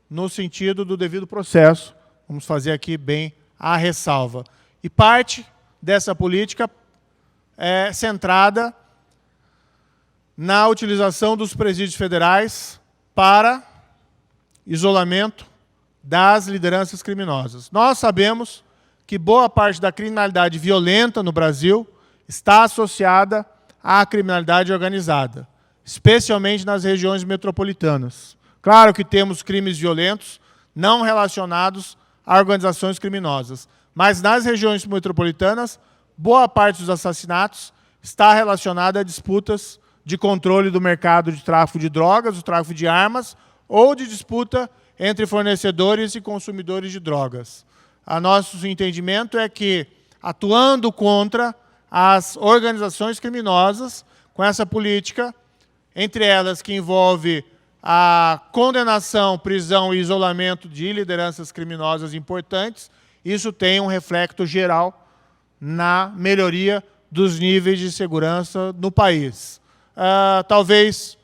no sentido do devido processo. Vamos fazer aqui bem a ressalva. E parte dessa política é centrada na utilização dos presídios federais para isolamento das lideranças criminosas. Nós sabemos que boa parte da criminalidade violenta no Brasil está associada à criminalidade organizada, especialmente nas regiões metropolitanas. Claro que temos crimes violentos não relacionados a organizações criminosas, mas nas regiões metropolitanas, boa parte dos assassinatos está relacionada a disputas de controle do mercado de tráfico de drogas, do tráfico de armas, ou de disputa entre fornecedores e consumidores de drogas. O nosso entendimento é que, atuando contra as organizações criminosas, com essa política, entre elas que envolve a condenação, prisão e isolamento de lideranças criminosas importantes, isso tem um reflexo geral na melhoria dos níveis de segurança no país. Talvez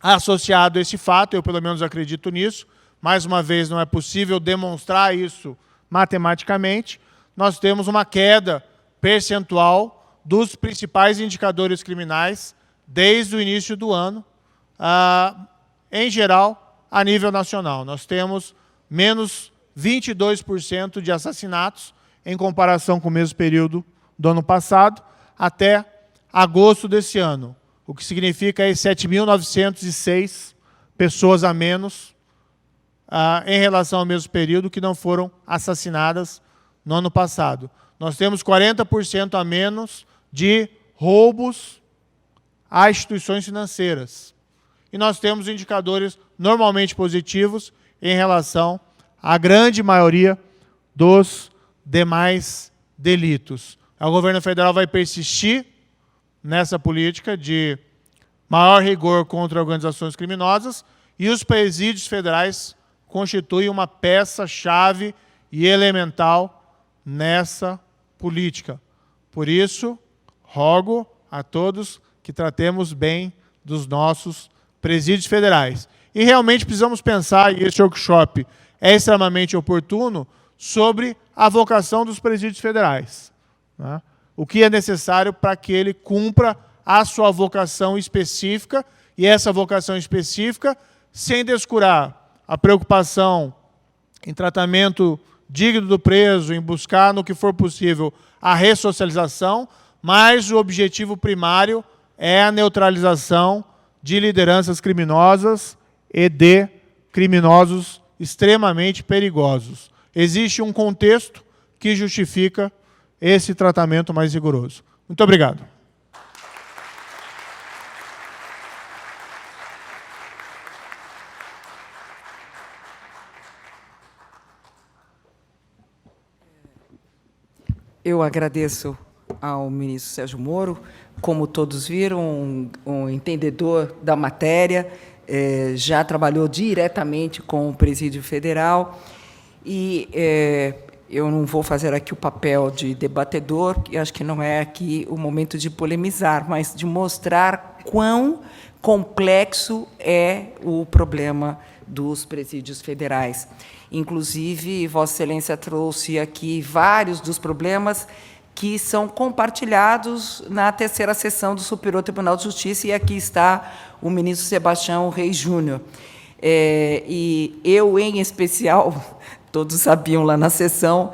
associado a esse fato, eu pelo menos acredito nisso, mais uma vez não é possível demonstrar isso matematicamente, nós temos uma queda percentual dos principais indicadores criminais desde o início do ano, em geral, a nível nacional. Nós temos menos 22% de assassinatos em comparação com o mesmo período do ano passado, até agosto desse ano, o que significa 7.906 pessoas a menos em relação ao mesmo período que não foram assassinadas no ano passado. Nós temos 40% a menos de roubos a instituições financeiras. E nós temos indicadores normalmente positivos em relação à grande maioria dos demais delitos. O governo federal vai persistir nessa política de maior rigor contra organizações criminosas e os presídios federais constituem uma peça-chave e elemental nessa política. Por isso, rogo a todos que tratemos bem dos nossos presídios federais. E realmente precisamos pensar, e esse workshop é extremamente oportuno, sobre a vocação dos presídios federais. Né? O que é necessário para que ele cumpra a sua vocação específica, e essa vocação específica, sem descurar a preocupação em tratamento digno do preso, em buscar, no que for possível, a ressocialização, mas o objetivo primário é a neutralização de lideranças criminosas e de criminosos extremamente perigosos. Existe um contexto que justifica esse tratamento mais rigoroso. Muito obrigado. Eu agradeço ao ministro Sérgio Moro, como todos viram, um entendedor da matéria, já trabalhou diretamente com o Presídio Federal, e eu não vou fazer aqui o papel de debatedor, que acho que não é aqui o momento de polemizar, mas de mostrar quão complexo é o problema dos presídios federais. Inclusive, Vossa Excelência trouxe aqui vários dos problemas que são compartilhados na terceira sessão do Superior Tribunal de Justiça, e aqui está o ministro Sebastião Reis Júnior. E eu, em especial, todos sabiam lá na sessão,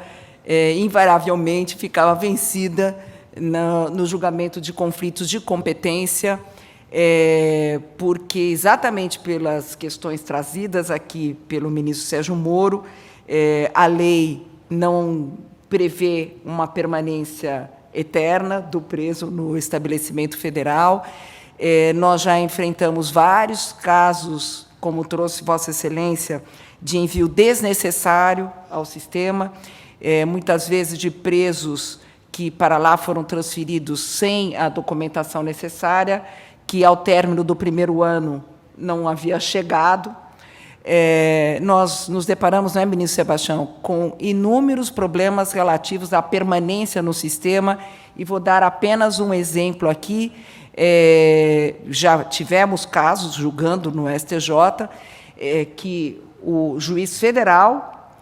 invariavelmente ficava vencida no julgamento de conflitos de competência, porque, exatamente pelas questões trazidas aqui pelo ministro Sérgio Moro, a lei não prevê uma permanência eterna do preso no estabelecimento federal. Nós já enfrentamos vários casos, como trouxe Vossa Excelência, de envio desnecessário ao sistema, muitas vezes de presos que para lá foram transferidos sem a documentação necessária, que, ao término do primeiro ano, não havia chegado. Nós nos deparamos, não é, ministro Sebastião, com inúmeros problemas relativos à permanência no sistema, e vou dar apenas um exemplo aqui. Já tivemos casos, julgando no STJ, que o juiz federal,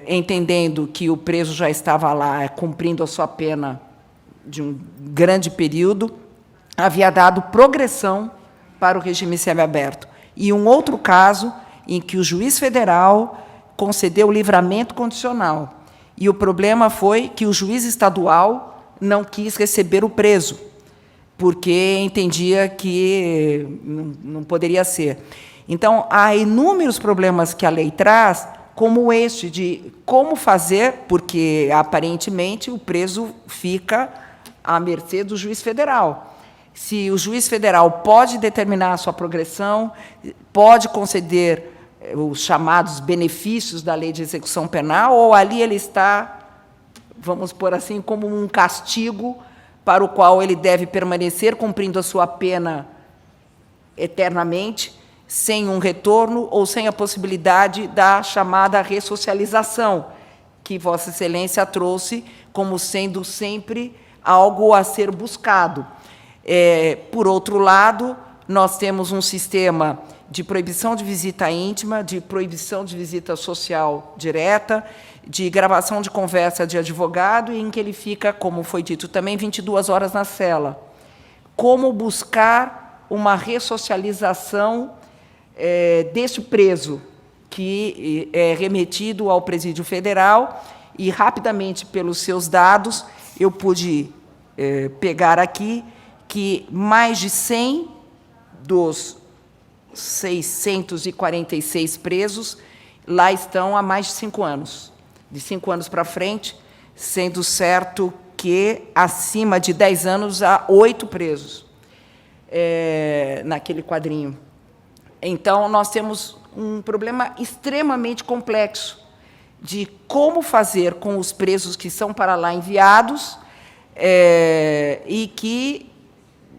entendendo que o preso já estava lá cumprindo a sua pena de um grande período, havia dado progressão para o regime semiaberto. E um outro caso em que o juiz federal concedeu livramento condicional. E o problema foi que o juiz estadual não quis receber o preso, porque entendia que não poderia ser. Então, há inúmeros problemas que a lei traz, como este de como fazer, porque, aparentemente, o preso fica à mercê do juiz federal. Se o juiz federal pode determinar a sua progressão, pode conceder os chamados benefícios da lei de execução penal, ou ali ele está, vamos pôr assim, como um castigo para o qual ele deve permanecer cumprindo a sua pena eternamente, sem um retorno ou sem a possibilidade da chamada ressocialização, que Vossa Excelência trouxe como sendo sempre algo a ser buscado. Por outro lado, nós temos um sistema de proibição de visita íntima, de proibição de visita social direta, de gravação de conversa de advogado, em que ele fica, como foi dito também, 22 horas na cela. Como buscar uma ressocialização deste preso, que é remetido ao Presídio Federal, e, rapidamente, pelos seus dados, eu pude pegar aqui que mais de 100 dos 646 presos lá estão há mais de 5 anos. De 5 anos para frente, sendo certo que, acima de 10 anos, há 8 presos naquele quadrinho. Então, nós temos um problema extremamente complexo de como fazer com os presos que são para lá enviados e que,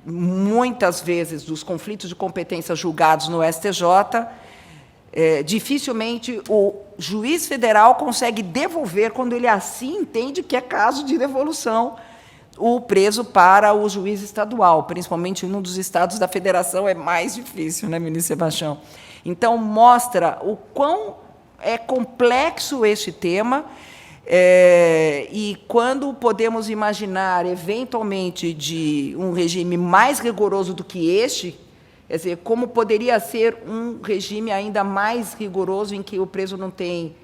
muitas vezes, dos conflitos de competência julgados no STJ, dificilmente o juiz federal consegue devolver, quando ele assim entende que é caso de devolução, o preso para o juiz estadual, principalmente em um dos estados da federação, é mais difícil, né, ministro Sebastião? Então, mostra o quão é complexo este tema, e quando podemos imaginar, eventualmente, de um regime mais rigoroso do que este, quer dizer, como poderia ser um regime ainda mais rigoroso, em que o preso não tem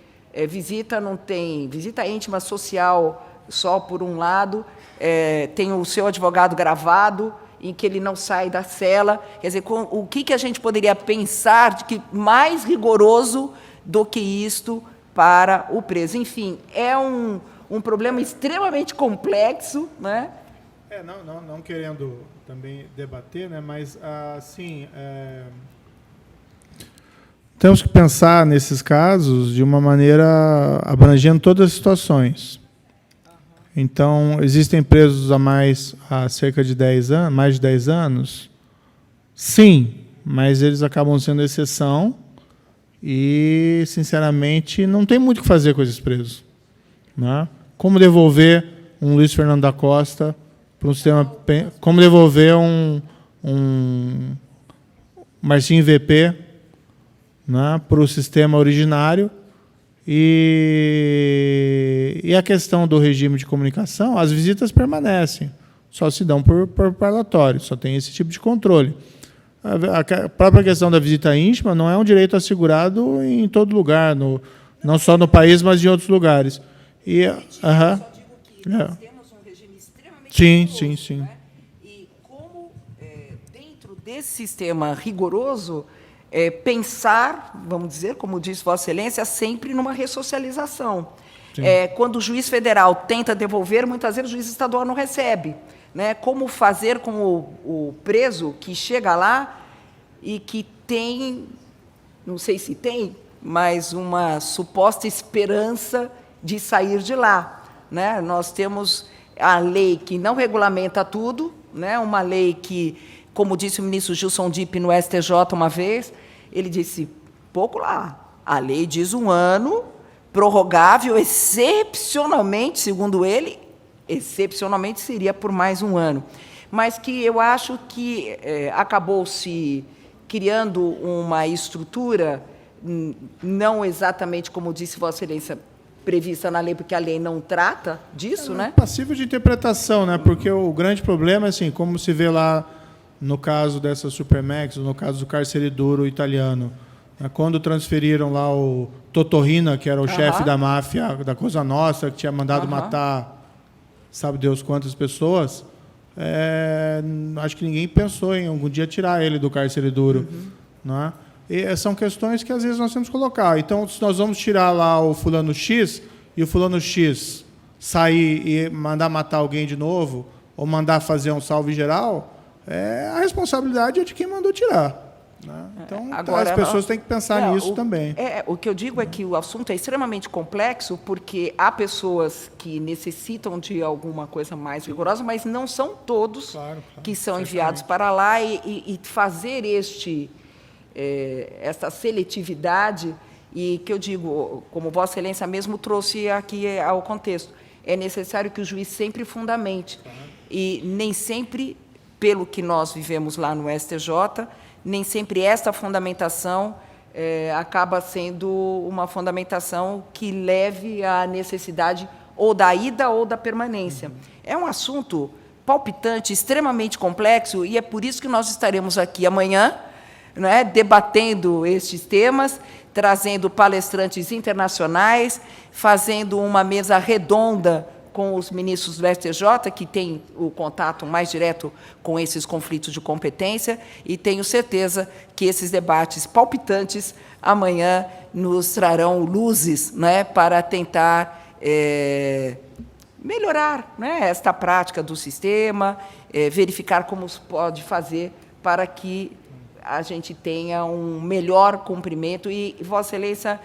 visita íntima social só por um lado, tem o seu advogado gravado, em que ele não sai da cela. Quer dizer, o que a gente poderia pensar de que mais rigoroso do que isto para o preso? Enfim, é um problema extremamente complexo, né? Não querendo também debater, né, mas, assim, temos que pensar nesses casos de uma maneira abrangendo todas as situações. Então, existem presos há cerca de 10 anos, mais de 10 anos? Sim, mas eles acabam sendo exceção e, sinceramente, não tem muito o que fazer com esses presos. Né? Como devolver um Luiz Fernando da Costa para um sistema... Como devolver um Marcinho VP, né, para o sistema originário. E a questão do regime de comunicação, as visitas permanecem, só se dão por parlatório, só tem esse tipo de controle. A própria questão da visita íntima não é um direito assegurado em todo lugar, não só no país, mas em outros lugares. E, só digo que nós temos um regime extremamente rigoroso, sim. Né? E como, dentro desse sistema rigoroso, pensar, vamos dizer, como disse Vossa Excelência, sempre numa ressocialização. Quando o juiz federal tenta devolver, muitas vezes o juiz estadual não recebe. Né? Como fazer com o preso que chega lá e que tem, não sei se tem, mas uma suposta esperança de sair de lá. Né? Nós temos a lei que não regulamenta tudo, né? Uma lei que, como disse o ministro Gilson Dipp no STJ uma vez, ele disse, pouco lá, a lei diz 1 ano, prorrogável excepcionalmente, segundo ele, excepcionalmente seria por mais 1 ano. Mas que eu acho que acabou se criando uma estrutura, não exatamente como disse Vossa Excelência, prevista na lei, porque a lei não trata disso, né? Passível de interpretação, né? Porque o grande problema é assim, como se vê lá no caso dessa Supermax, no caso do cárcere duro italiano, né? Quando transferiram lá o Totorrina, que era o chefe da máfia da Cosa Nostra, que tinha mandado matar sabe Deus quantas pessoas, acho que ninguém pensou em algum dia tirar ele do cárcere duro. Né? E são questões que às vezes nós temos que colocar. Então, se nós vamos tirar lá o fulano X e o fulano X sair e mandar matar alguém de novo, ou mandar fazer um salve geral, a responsabilidade é de quem mandou tirar. Né? Então, agora, as pessoas têm que pensar nisso também. O que eu digo é que o assunto é extremamente complexo, porque há pessoas que necessitam de alguma coisa mais rigorosa, mas não são todos que são enviados para lá, e fazer essa seletividade, e que eu digo, como Vossa Excelência mesmo trouxe aqui ao contexto, é necessário que o juiz sempre fundamente. E nem sempre, pelo que nós vivemos lá no STJ, nem sempre esta fundamentação acaba sendo uma fundamentação que leve à necessidade ou da ida ou da permanência. É um assunto palpitante, extremamente complexo, e é por isso que nós estaremos aqui amanhã, né, debatendo estes temas, trazendo palestrantes internacionais, fazendo uma mesa redonda com os ministros do STJ, que têm o contato mais direto com esses conflitos de competência, e tenho certeza que esses debates palpitantes amanhã nos trarão luzes, né, para tentar melhorar, né, esta prática do sistema, verificar como se pode fazer para que a gente tenha um melhor cumprimento. E Vossa Excelência,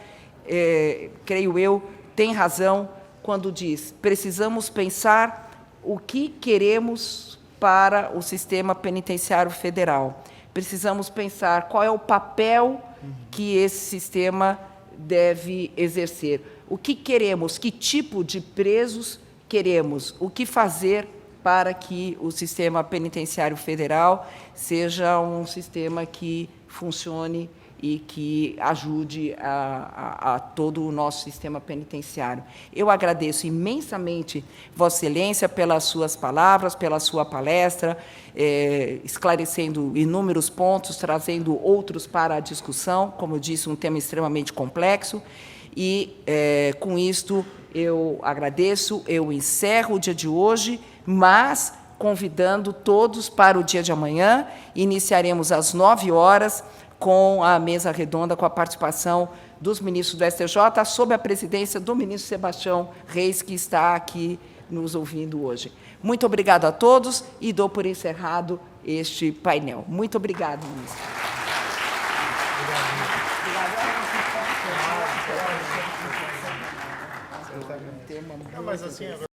creio eu, tem razão quando diz, precisamos pensar o que queremos para o sistema penitenciário federal. Precisamos pensar qual é o papel que esse sistema deve exercer. O que queremos, que tipo de presos queremos, o que fazer para que o sistema penitenciário federal seja um sistema que funcione e que ajude a todo o nosso sistema penitenciário. Eu agradeço imensamente Vossa Excelência pelas suas palavras, pela sua palestra, esclarecendo inúmeros pontos, trazendo outros para a discussão, como eu disse, um tema extremamente complexo, e, com isto, eu agradeço, eu encerro o dia de hoje, mas convidando todos para o dia de amanhã. Iniciaremos às 9h, com a mesa redonda, com a participação dos ministros do STJ, sob a presidência do ministro Sebastião Reis, que está aqui nos ouvindo hoje. Muito obrigado a todos e dou por encerrado este painel. Muito obrigado, ministro. Obrigado.